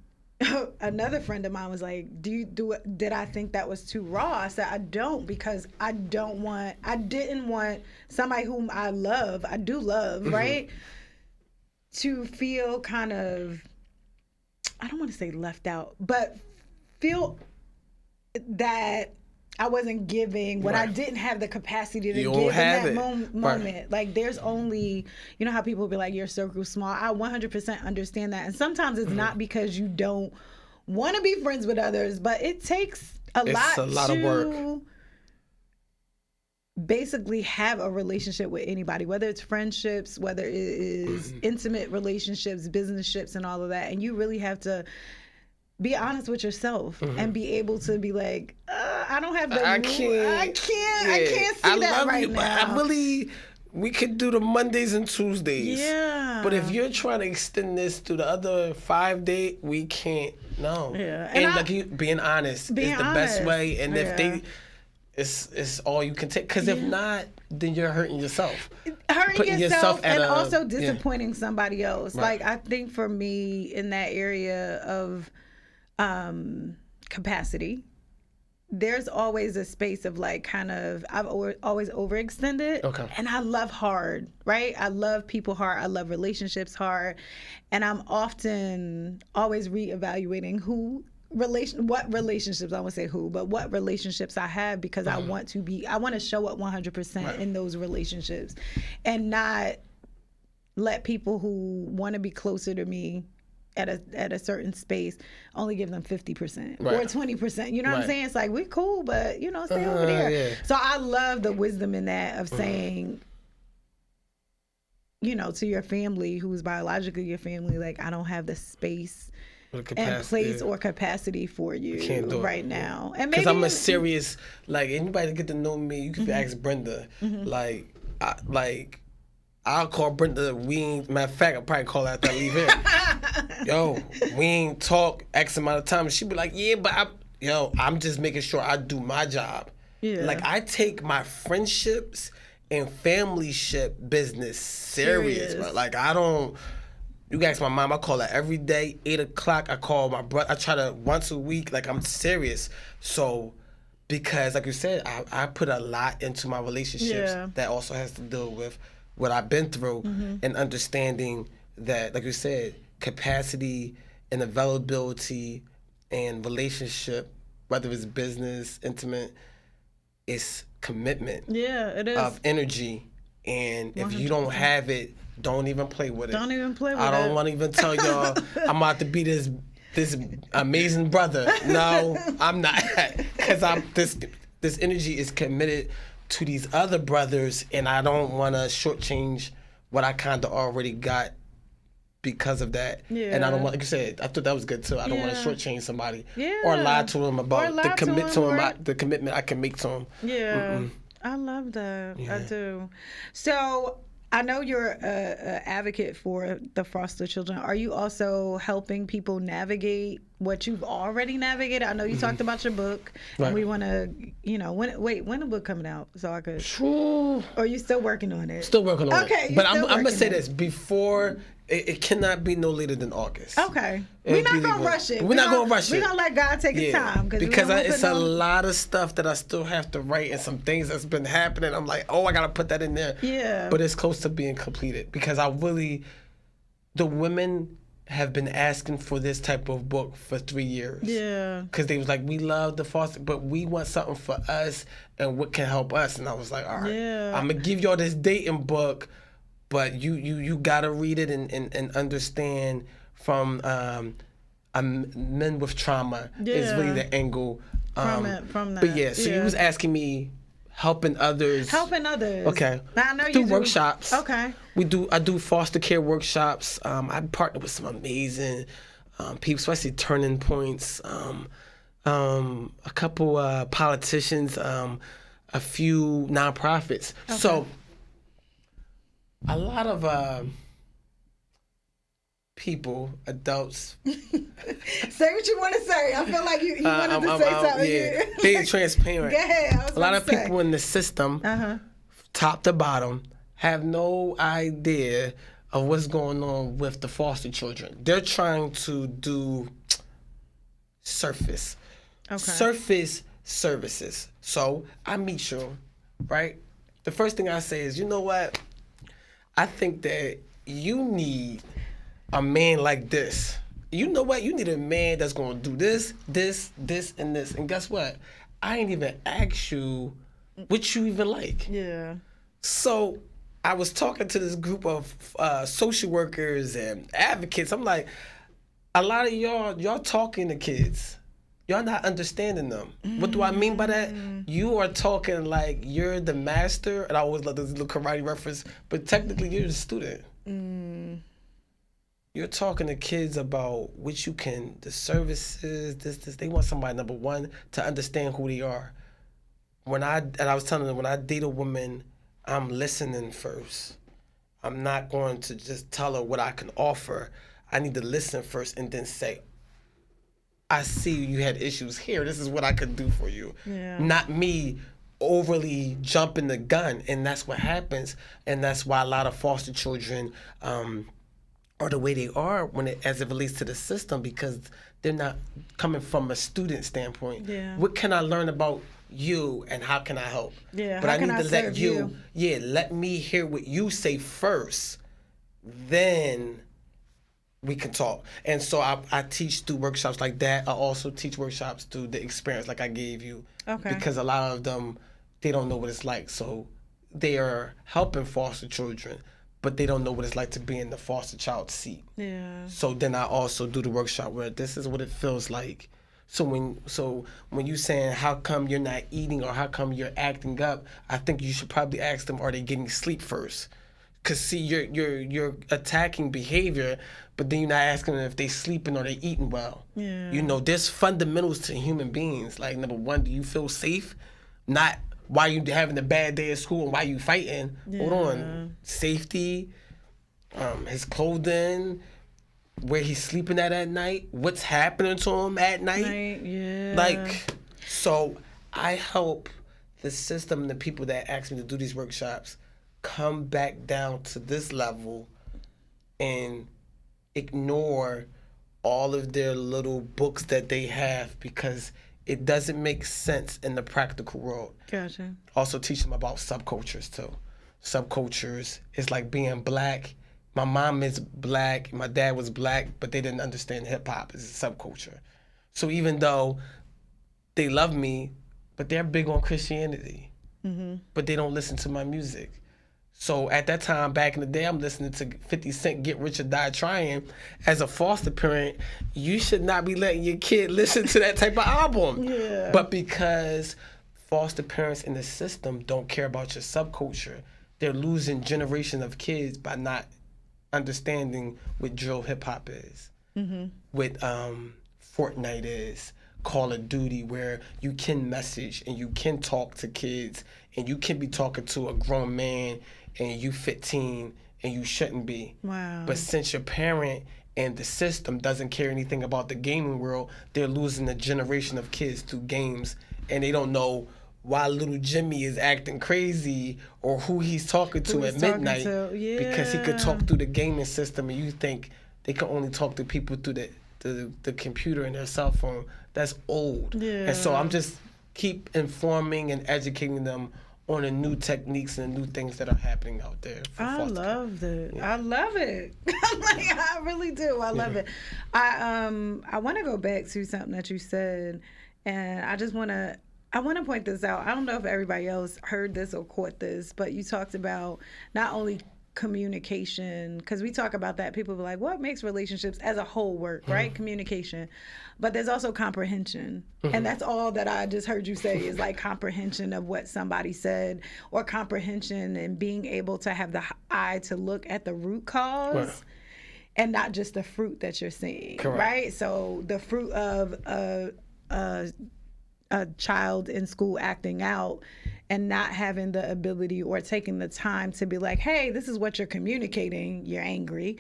[SPEAKER 1] another friend of mine was like, did I think that was too raw? I said, I don't, because I didn't want somebody whom I do love, right? To feel kind of, I don't want to say left out, but feel that I wasn't giving what I didn't have the capacity to give in that moment. Like, there's only, you know how people be like, your circle's small. I 100% understand that. And sometimes it's not because you don't want to be friends with others, but it takes a lot of work. Basically have a relationship with anybody, whether it's friendships, whether it is intimate relationships, business-ships, and all of that. And you really have to be honest with yourself and be able to be like, I don't have the I can't see that right now.
[SPEAKER 2] We could do the Mondays and Tuesdays.
[SPEAKER 1] Yeah.
[SPEAKER 2] But if you're trying to extend this to the other 5 days, we can't. No.
[SPEAKER 1] Yeah.
[SPEAKER 2] And like being honest is the best way. And if it's all you can take. Because if not, then you're hurting yourself.
[SPEAKER 1] Hurting yourself and also disappointing somebody else. Right. Like, I think for me in that area of capacity, there's always a space of like kind of, I've always overextended. Okay. And I love hard, right? I love people hard. I love relationships hard. And I'm often always reevaluating what relationships, I won't say who, but what relationships I have, because I want to show up 100% in those relationships and not let people who want to be closer to me at a certain space only give them 50% or 20%. You know what I'm saying? It's like, we're cool, but stay over there. Yeah. So I love the wisdom in that of saying, to your family, who's biologically your family, like, I don't have the space and place or capacity for you right now. And
[SPEAKER 2] because I'm a serious, like, anybody get to know me, you can ask Brenda. I'll call Brenda. Matter of fact, I'll probably call her after I leave here. Yo, we ain't talk X amount of time. And she'd be like, yeah, but I'm just making sure I do my job. Yeah. Like, I take my friendships and family ship business serious. But like, I don't. You can ask my mom. I call her every day, 8 o'clock. I call my brother. I try to once a week. Like, I'm serious. So, because like you said, I put a lot into my relationships that also has to deal with what I've been through and understanding that, like you said, capacity and availability and relationship, whether it's business, intimate, it's commitment.
[SPEAKER 1] Yeah, it is.
[SPEAKER 2] Of energy. And 100%. If you don't have it, don't even play with it.
[SPEAKER 1] Don't even play with it.
[SPEAKER 2] I don't want to even tell y'all I'm about to be this amazing brother. No, I'm not. Because this energy is committed to these other brothers, and I don't want to shortchange what I kind of already got because of that. Yeah. And I don't want, like you said, I thought that was good too. I don't want to shortchange somebody or lie to them about the commitment I can make to them.
[SPEAKER 1] Yeah. I love that. Yeah. I do. So I know you're an advocate for the foster children. Are you also helping people navigate what you've already navigated? I know you talked about your book, and we want to, when the book coming out, so I could. Or are you still working on it?
[SPEAKER 2] Still working on it. Okay, but I'm gonna say this before. It cannot be no later than August.
[SPEAKER 1] Okay. We're not going to rush it.
[SPEAKER 2] We're not going to rush it.
[SPEAKER 1] We're going to let God take his time.
[SPEAKER 2] Because it's a lot of stuff that I still have to write and some things that's been happening. I'm like, I got to put that in there. Yeah. But it's close to being completed because the women have been asking for this type of book for 3 years. Yeah. Because they was like, we love the foster, but we want something for us and what can help us. And I was like, all right, I'm going to give y'all this dating book. But you gotta read it and understand from men with trauma is really the angle
[SPEAKER 1] from that.
[SPEAKER 2] But so you was asking me helping others. Okay.
[SPEAKER 1] Now I know
[SPEAKER 2] do workshops.
[SPEAKER 1] Okay.
[SPEAKER 2] I do foster care workshops. I partner with some amazing people, especially Turning Points. A couple politicians. A few nonprofits. Okay. So. A lot of people, adults.
[SPEAKER 1] Say what you want to say. I feel like you wanted to say something.
[SPEAKER 2] Yeah, being transparent.
[SPEAKER 1] Go ahead.
[SPEAKER 2] A lot of people in the system, top to bottom, have no idea of what's going on with the foster children. They're trying to do surface.
[SPEAKER 1] Okay.
[SPEAKER 2] Surface services. So I meet you, right? The first thing I say is, you know what? I think that you need a man like this. You know what? You need a man that's gonna do this, this, this, and this. And guess what? I ain't even ask you what you even like.
[SPEAKER 1] Yeah.
[SPEAKER 2] So I was talking to this group of social workers and advocates. I'm like, a lot of y'all talking to kids. Y'all not understanding them. What do I mean by that? You are talking like you're the master, and I always love this little karate reference, but technically you're the student. You're talking to kids about what you can, the services, this. They want somebody, number one, to understand who they are. I was telling them, when I date a woman, I'm listening first. I'm not going to just tell her what I can offer. I need to listen first and then say, I see you had issues here. This is what I could do for you.
[SPEAKER 1] Yeah.
[SPEAKER 2] Not me overly jumping the gun. And that's what happens. And that's why a lot of foster children are the way they are as it relates to the system, because they're not coming from a student standpoint.
[SPEAKER 1] Yeah.
[SPEAKER 2] What can I learn about you and how can I help?
[SPEAKER 1] Yeah.
[SPEAKER 2] But
[SPEAKER 1] how
[SPEAKER 2] I
[SPEAKER 1] can
[SPEAKER 2] need
[SPEAKER 1] I
[SPEAKER 2] to let
[SPEAKER 1] serve
[SPEAKER 2] you, let me hear what you say first. Then we can talk. And so I teach through workshops like that. I also teach workshops through the experience like I gave you.
[SPEAKER 1] Okay.
[SPEAKER 2] Because a lot of them, they don't know what it's like. So they are helping foster children, but they don't know what it's like to be in the foster child seat.
[SPEAKER 1] Yeah.
[SPEAKER 2] So then I also do the workshop where this is what it feels like. So when you saying how come you're not eating or how come you're acting up, I think you should probably ask them, are they getting sleep first? Cause see, you're attacking behavior, but then you're not asking them if they sleeping or they eating well.
[SPEAKER 1] Yeah.
[SPEAKER 2] You know, there's fundamentals to human beings. Like, number one, do you feel safe? Not why you having a bad day at school and why you fighting. Hold on, safety, his clothing, where he's sleeping at night, what's happening to him at night.
[SPEAKER 1] Yeah.
[SPEAKER 2] Like, so I help the system and the people that ask me to do these workshops come back down to this level and ignore all of their little books that they have, because it doesn't make sense in the practical world.
[SPEAKER 1] Gotcha.
[SPEAKER 2] Also teach them about subcultures too. Subcultures is like being black. My mom is black, my dad was black, but they didn't understand hip hop as a subculture. So even though they love me, but they're big on Christianity, but they don't listen to my music. So at that time, back in the day, I'm listening to 50 Cent, Get Rich or Die Trying. As a foster parent, you should not be letting your kid listen to that type of album.
[SPEAKER 1] Yeah.
[SPEAKER 2] But because foster parents in the system don't care about your subculture, they're losing generation of kids by not understanding what drill hip hop is, what Fortnite is, Call of Duty, where you can message and you can talk to kids and you can be talking to a grown man and you 15 and you shouldn't be.
[SPEAKER 1] Wow.
[SPEAKER 2] But since your parent and the system doesn't care anything about the gaming world, they're losing a generation of kids through games, and they don't know why little Jimmy is acting crazy or who he's talking to at midnight, because he could talk through the gaming system, and you think they can only talk to people through the computer and their cell phone. That's old.
[SPEAKER 1] Yeah.
[SPEAKER 2] And so I'm just keep informing and educating them on the new techniques and the new things that are happening out there.
[SPEAKER 1] I love it.
[SPEAKER 2] Yeah.
[SPEAKER 1] I love it. Like, I really do. I love it. I want to go back to something that you said, and I want to point this out. I don't know if everybody else heard this or caught this, but you talked about not only communication, because we talk about that. People be like, what makes relationships as a whole work, right? Communication. But there's also comprehension. And that's all that I just heard you say is like comprehension of what somebody said, or comprehension and being able to have the eye to look at the root cause.
[SPEAKER 2] Right.
[SPEAKER 1] And not just the fruit that you're seeing,
[SPEAKER 2] Correct.
[SPEAKER 1] right? So the fruit of a child in school acting out and not having the ability or taking the time to be like, hey, this is what you're communicating, you're angry.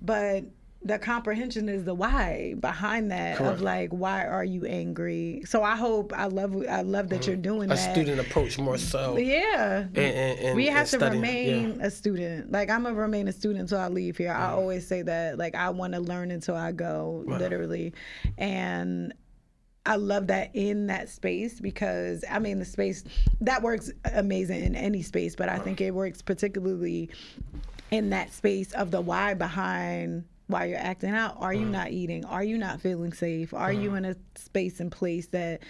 [SPEAKER 1] But the comprehension is the why behind that.
[SPEAKER 2] Correct.
[SPEAKER 1] Of like, why are you angry? So I love that you're doing that.
[SPEAKER 2] A student approach more so.
[SPEAKER 1] Yeah.
[SPEAKER 2] And
[SPEAKER 1] we have to
[SPEAKER 2] studying.
[SPEAKER 1] remain a student. Like, I'm going to remain a student until I leave here. I always say that. Like, I want to learn until I go, literally. And I love that in that space because I mean the space that works amazing in any space, but I think it works particularly in that space of the why behind why you're acting out. Are you not eating? Are you not feeling safe? Are you in a space and place that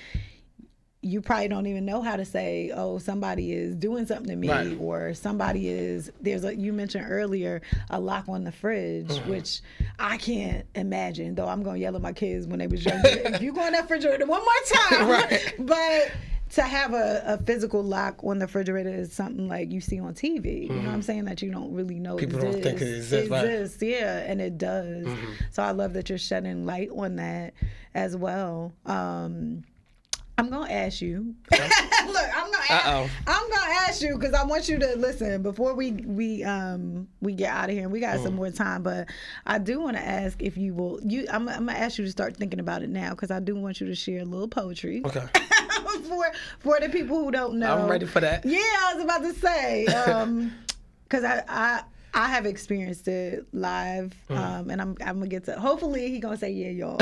[SPEAKER 1] you probably don't even know how to say, oh, somebody is doing something to me,
[SPEAKER 2] Right.
[SPEAKER 1] or somebody is, you mentioned earlier, a lock on the fridge, which I can't imagine, though I'm going to yell at my kids when they was younger. If you go in that refrigerator one more time.
[SPEAKER 2] Right.
[SPEAKER 1] But to have a physical lock on the refrigerator is something like you see on TV. You know what I'm saying? That you don't really know
[SPEAKER 2] People
[SPEAKER 1] exists.
[SPEAKER 2] don't think it exists, right?
[SPEAKER 1] Yeah, and it does. So I love that you're shedding light on that as well. I'm gonna ask you. Look, I'm gonna ask you because I want you to listen before we get out of here. And we got some more time, but I do want to ask if you will. I'm gonna ask you to start thinking about it now because I do want you to share a little poetry.
[SPEAKER 2] Okay.
[SPEAKER 1] for the people who don't know.
[SPEAKER 2] I'm ready for that.
[SPEAKER 1] Yeah, I was about to say because I have experienced it live, and I'm gonna get to. Hopefully, he gonna say yeah, y'all.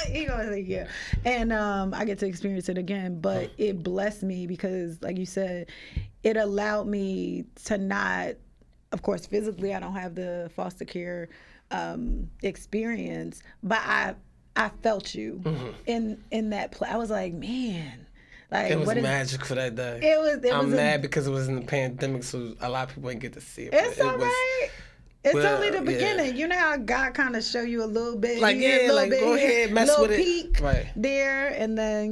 [SPEAKER 1] He gonna say yeah, and I get to experience it again. But it blessed me because, like you said, it allowed me to not. Of course, physically, I don't have the foster care experience, but I felt you in that play. I was like, man. Like,
[SPEAKER 2] it was magic for that day. I'm mad because it was in the pandemic, so a lot of people didn't get to see it.
[SPEAKER 1] It's all right. It's only the beginning. You know how God kind of show you a little bit
[SPEAKER 2] like,
[SPEAKER 1] here, a little bit
[SPEAKER 2] go
[SPEAKER 1] here,
[SPEAKER 2] ahead, mess
[SPEAKER 1] little
[SPEAKER 2] with
[SPEAKER 1] peek
[SPEAKER 2] it.
[SPEAKER 1] there, and then,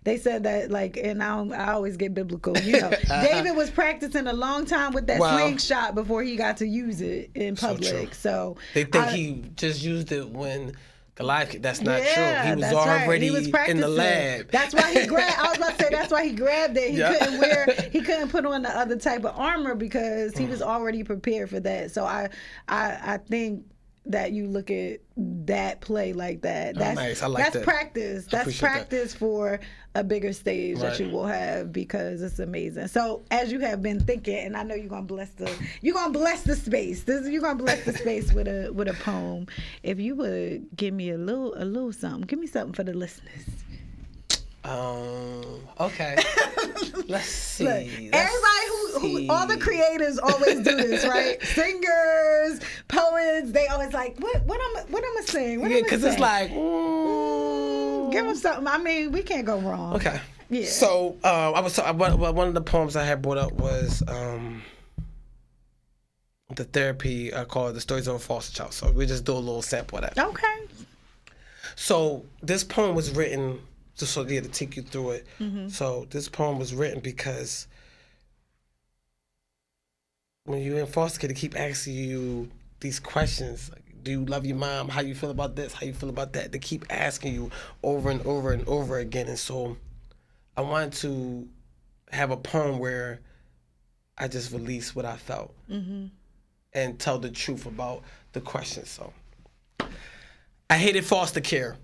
[SPEAKER 1] they said that, like, and I always get biblical, David was practicing a long time with that slingshot before he got to use it in public. So
[SPEAKER 2] they think he just used it when Goliath. That's not true. He was already in the lab.
[SPEAKER 1] That's why he grabbed. I was about to say that's why he grabbed it. He couldn't put on the other type of armor because he was already prepared for that. So I think that you look at that play like that. That's
[SPEAKER 2] nice. I like that.
[SPEAKER 1] Practice. That's practice for a bigger stage that you will have because it's amazing. So as you have been thinking, and I know you're gonna bless the space. You're gonna bless the space with a poem. If you would give me a little something, give me something for the listeners.
[SPEAKER 2] Okay. Let's see.
[SPEAKER 1] Look, everybody who all the creators always do this, right? Singers, poets, they always like, what am I saying?
[SPEAKER 2] Yeah, because it's like,
[SPEAKER 1] give them something. I mean, we can't go wrong.
[SPEAKER 2] Okay.
[SPEAKER 1] Yeah.
[SPEAKER 2] So one of the poems I had brought up was the therapy called "The Stories of a Foster Child." So we just do a little sample of that.
[SPEAKER 1] Okay.
[SPEAKER 2] So this poem was written. Just so to take you through it. So this poem was written because when you're in foster care, they keep asking you these questions. Like, do you love your mom? How you feel about this? How you feel about that? They keep asking you over and over and over again. And so I wanted to have a poem where I just release what I felt and tell the truth about the questions. So I hated foster care.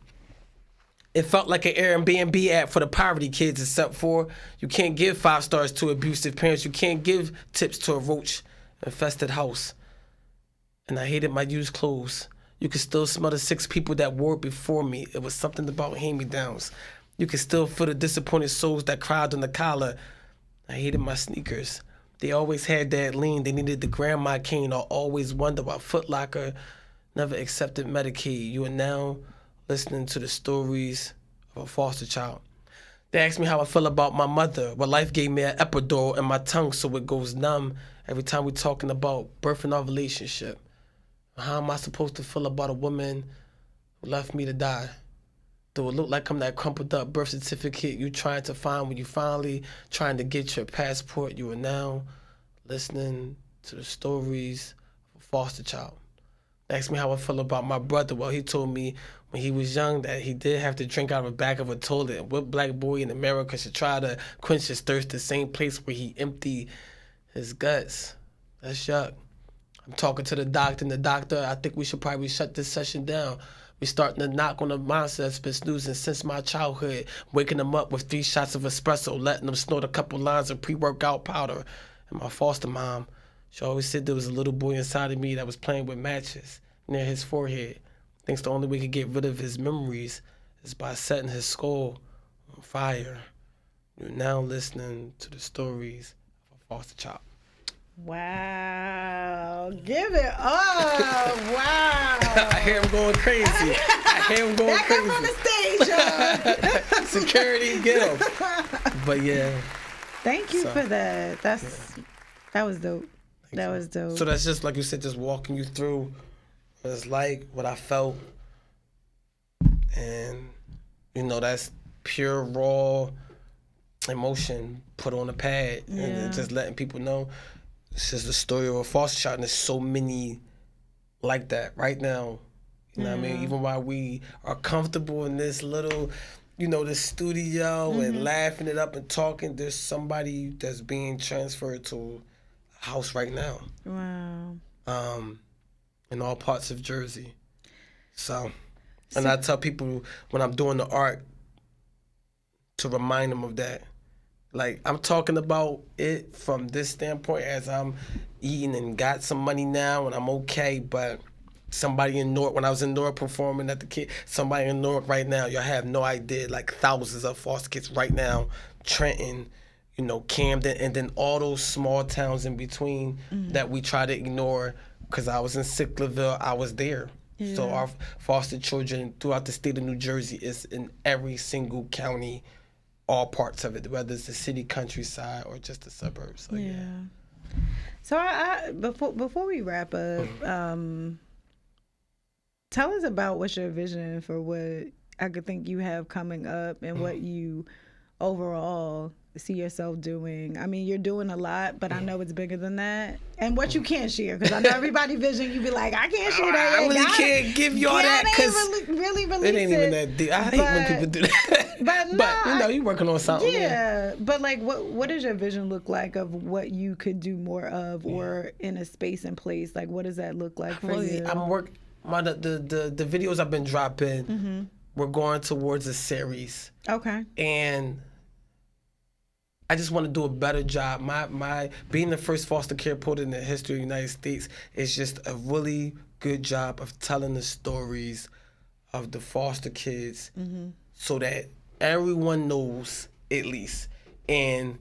[SPEAKER 2] It felt like an Airbnb app for the poverty kids, except for you can't give 5 stars to abusive parents. You can't give tips to a roach-infested house. And I hated my used clothes. You could still smell the 6 people that wore it before me. It was something about hand-me-downs. You could still feel the disappointed souls that cried on the collar. I hated my sneakers. They always had that lean. They needed the grandma cane. I always wonder why Foot Locker never accepted Medicaid. You are now listening to the stories of a foster child. They asked me how I feel about my mother. Well, life gave me an epidural in my tongue so it goes numb every time we're talking about birthing our relationship. How am I supposed to feel about a woman who left me to die? Do it look like I'm that crumpled up birth certificate you trying to find when you finally trying to get your passport? You are now listening to the stories of a foster child. They asked me how I feel about my brother. Well, he told me when he was young that he did have to drink out of the back of a toilet. And what black boy in America should try to quench his thirst the same place where he emptied his guts? That's yuck. I'm talking to the doctor, and the doctor, I think we should probably shut this session down. We're starting to knock on the monster that's been snoozing since my childhood, waking them up with 3 shots of espresso, letting them snort a couple lines of pre-workout powder. And my foster mom, she always said there was a little boy inside of me that was playing with matches near his forehead. Thinks the only way to get rid of his memories is by setting his skull on fire. You're now listening to the stories of a foster child.
[SPEAKER 1] Wow. Give it up. Wow.
[SPEAKER 2] I hear him going crazy.
[SPEAKER 1] Back up on the stage, y'all.
[SPEAKER 2] Security, get him. But yeah.
[SPEAKER 1] Thank you for that. That was dope. That was dope.
[SPEAKER 2] So that's just, like you said, just walking you through what it's like, what I felt. And, that's pure, raw emotion put on a pad. And just letting people know. It's just the story of a foster child, and there's so many like that right now. You know what I mean? Even while we are comfortable in this little, this studio and laughing it up and talking, there's somebody that's being transferred to a house right now.
[SPEAKER 1] Wow.
[SPEAKER 2] In all parts of Jersey. So, and I tell people when I'm doing the art to remind them of that. Like, I'm talking about it from this standpoint as I'm eating and got some money now and I'm okay, but somebody in Newark, when I was in Newark performing at the kid, somebody in Newark right now, y'all have no idea, like thousands of foster kids right now, Trenton, Camden, and then all those small towns in between that we try to ignore. Because I was in Sicklerville, I was there. Yeah. So our foster children throughout the state of New Jersey is in every single county, all parts of it, whether it's the city, countryside, or just the suburbs. So, yeah.
[SPEAKER 1] So I before we wrap up, tell us about what's your vision for what I could think you have coming up and what you overall see yourself doing. I mean, you're doing a lot, but I know it's bigger than that. And what you can't share, because I know everybody vision, you be like, I can't share that.
[SPEAKER 2] I really can't give you all that because
[SPEAKER 1] really
[SPEAKER 2] it ain't even that deep. I hate when people do that. But you're working on something.
[SPEAKER 1] Yeah, but like, what does your vision look like of what you could do more of, or in a space and place? Like, what does that look like for you?
[SPEAKER 2] I'm working. The videos I've been dropping, we're going towards a series.
[SPEAKER 1] Okay.
[SPEAKER 2] And I just want to do a better job. My being the first foster care put in the history of the United States is just a really good job of telling the stories of the foster kids so that everyone knows, at least. And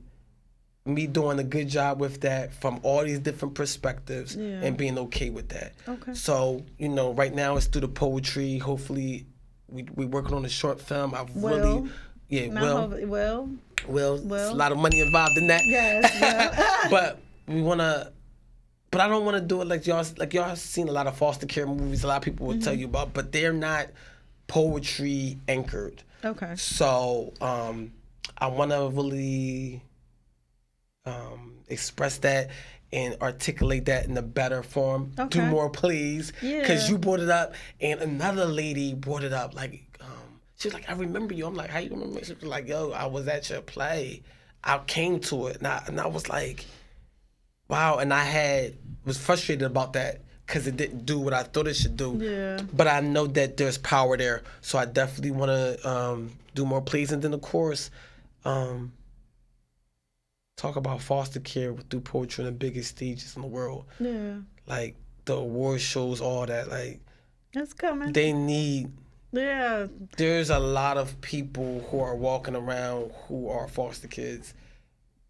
[SPEAKER 2] me doing a good job with that from all these different perspectives and being okay with that.
[SPEAKER 1] Okay.
[SPEAKER 2] So, right now it's through the poetry. Hopefully we're working on a short film. Will, it's a lot of money involved in that.
[SPEAKER 1] Yes.
[SPEAKER 2] But I don't want to do it like y'all seen a lot of foster care movies. A lot of people will tell you about, but they're not poetry anchored.
[SPEAKER 1] Okay.
[SPEAKER 2] So I want to really express that and articulate that in a better form.
[SPEAKER 1] Okay.
[SPEAKER 2] Do more plays, because you brought it up, and another lady brought it up. Like, she was like, "I remember you." I'm like, "How you remember?" She was like, "Yo, I was at your play. I came to it," and I was like, "Wow!" And I was frustrated about that because it didn't do what I thought it should do.
[SPEAKER 1] Yeah.
[SPEAKER 2] But I know that there's power there, so I definitely want to do more plays, and then of course. Talk about foster care through poetry on the biggest stages in the world.
[SPEAKER 1] Yeah.
[SPEAKER 2] Like the award shows, all that. Like,
[SPEAKER 1] that's coming.
[SPEAKER 2] They need.
[SPEAKER 1] Yeah.
[SPEAKER 2] There's a lot of people who are walking around who are foster kids,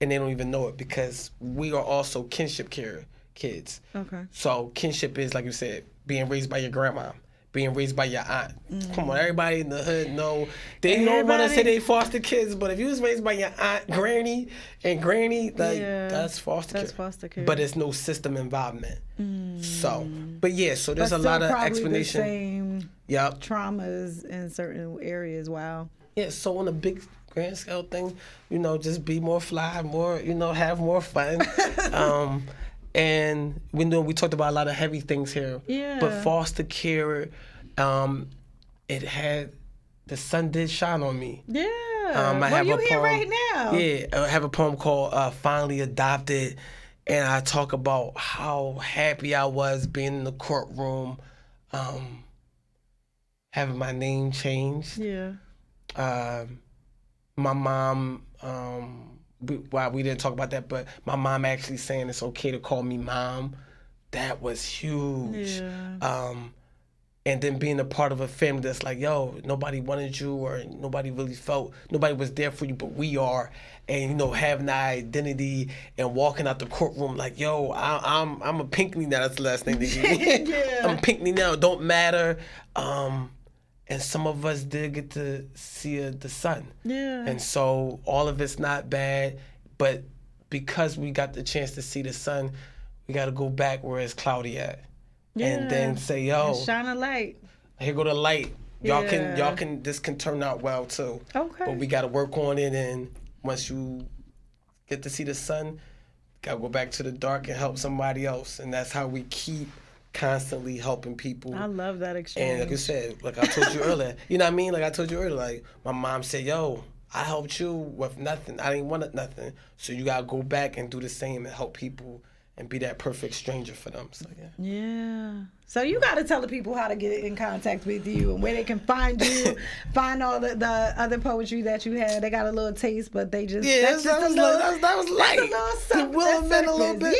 [SPEAKER 2] and they don't even know it because we are also kinship care kids.
[SPEAKER 1] Okay.
[SPEAKER 2] So kinship is, like you said, being raised by your grandma, being raised by your aunt. Come on, everybody in the hood know. They don't want to say they foster kids, but if you was raised by your aunt, granny, that's foster care.
[SPEAKER 1] That's foster care.
[SPEAKER 2] But there's no system involvement. So, so there's a lot of explanation.
[SPEAKER 1] The same traumas in certain areas. Wow.
[SPEAKER 2] Yeah, so on a big grand scale thing, just be more fly, more, have more fun. And we talked about a lot of heavy things here.
[SPEAKER 1] Yeah.
[SPEAKER 2] But foster care, it had, the sun did shine on me.
[SPEAKER 1] Yeah.
[SPEAKER 2] I have a poem
[SPEAKER 1] here right now.
[SPEAKER 2] Yeah, I have a poem called Finally Adopted. And I talk about how happy I was being in the courtroom, having my name changed.
[SPEAKER 1] Yeah.
[SPEAKER 2] My mom, we didn't talk about that, but my mom actually saying it's okay to call me mom, that was huge.
[SPEAKER 1] Yeah.
[SPEAKER 2] and then being a part of a family that's like, yo, nobody wanted you, or nobody really felt, nobody was there for you, but we are. And, you know, having that identity and walking out the courtroom like, yo, I'm a Pinckney now. That's the last name they gave me. I'm Pinckney now. It don't matter. And some of us did get to see the sun.
[SPEAKER 1] Yeah.
[SPEAKER 2] And so all of it's not bad, but because we got the chance to see the sun, we got to go back where it's cloudy at.
[SPEAKER 1] Yeah.
[SPEAKER 2] And then say, yo,
[SPEAKER 1] and shine a light.
[SPEAKER 2] Here go the light. Y'all
[SPEAKER 1] Yeah.
[SPEAKER 2] this can turn out well too.
[SPEAKER 1] Okay.
[SPEAKER 2] But we got to work on it, and once you get to see the sun, gotta go back to the dark and help somebody else. And that's how we keep constantly helping people.
[SPEAKER 1] I love that exchange.
[SPEAKER 2] And like I said, like I told you earlier, you know what I mean? Like I told you earlier, like my mom said, yo, I helped you with nothing. I didn't want nothing. So you gotta go back and do the same and help people and be that perfect stranger for them. So yeah.
[SPEAKER 1] Yeah. So you got to tell the people how to get in contact with you and where they can find you, find all the other poetry that you had. They got a little taste, but they just
[SPEAKER 2] that was light.
[SPEAKER 1] The
[SPEAKER 2] Williment a little bit.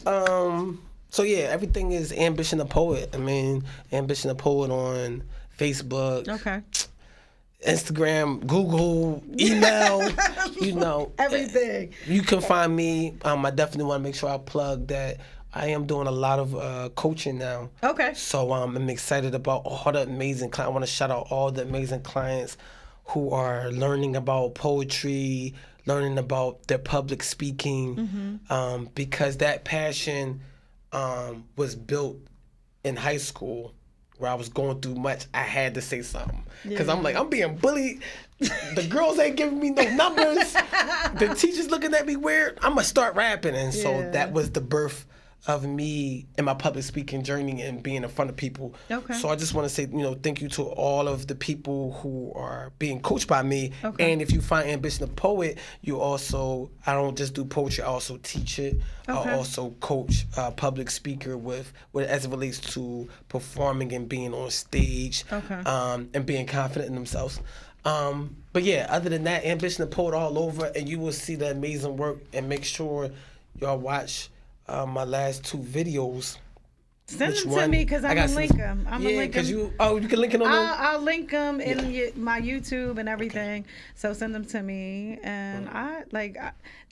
[SPEAKER 1] Yeah.
[SPEAKER 2] So yeah, everything is Ambition the Poet. I mean, Ambition the Poet on Facebook.
[SPEAKER 1] Okay.
[SPEAKER 2] Instagram, Google, email, you know.
[SPEAKER 1] Everything.
[SPEAKER 2] You can find me. I definitely want to make sure I plug that I am doing a lot of coaching now.
[SPEAKER 1] Okay.
[SPEAKER 2] So I'm excited about all the amazing clients. I want to shout out all the amazing clients who are learning about poetry, learning about their public speaking, because that passion was built in high school, where I was going through much. I had to say something because I'm like, I'm being bullied. The girls ain't giving me no numbers. The teachers looking at me weird. I'm gonna start rapping, and so that was the birth of me in my public speaking journey and being in front of people. Okay. So I just want to say, you know, thank you to all of the people who are being coached by me. Okay. And if you find Ambition the Poet, you also, I don't just do poetry, I also teach it. Okay. I also coach public speaker with as it relates to performing and being on stage, and being confident in themselves. But yeah, other than that, Ambition the Poet all over, and you will see the amazing work. And make sure y'all watch my last 2 videos.
[SPEAKER 1] Send them to me because I'm going to link them.
[SPEAKER 2] Because you can link it on
[SPEAKER 1] I'll link them in my YouTube and everything. So send them to me. And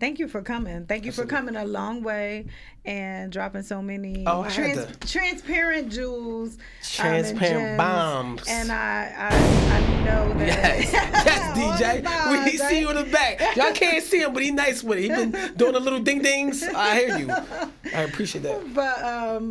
[SPEAKER 1] thank you for coming. Thank you for coming a long way and dropping so many transparent jewels.
[SPEAKER 2] Transparent bombs.
[SPEAKER 1] And I know that.
[SPEAKER 2] Yes, DJ. We see you in the back. Y'all can't see him, but he's nice with it. He been doing the little ding dings. I hear you. I appreciate that.
[SPEAKER 1] But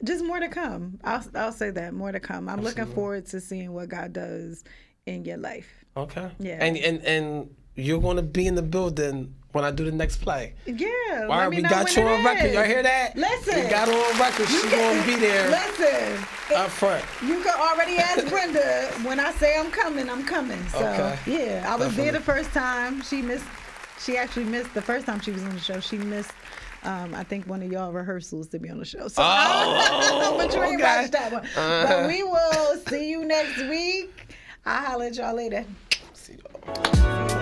[SPEAKER 1] just more to come. I'll say that, more to come. I'm looking forward to seeing what God does in your life.
[SPEAKER 2] Okay.
[SPEAKER 1] Yeah.
[SPEAKER 2] And you're going to be in the building when I do the next play.
[SPEAKER 1] Yeah.
[SPEAKER 2] All right, we got you on record. Y'all hear that?
[SPEAKER 1] Listen.
[SPEAKER 2] We got her on record. She's going to be there.
[SPEAKER 1] Listen.
[SPEAKER 2] Up front.
[SPEAKER 1] You can already ask Brenda. When I say I'm coming, I'm coming. So, yeah. I was there the first time. She actually missed the first time she was on the show. She missed I think one of y'all rehearsals to be on the show. So but you ain't watched that one. But we will see you next week. I'll holler at y'all later.
[SPEAKER 2] See y'all.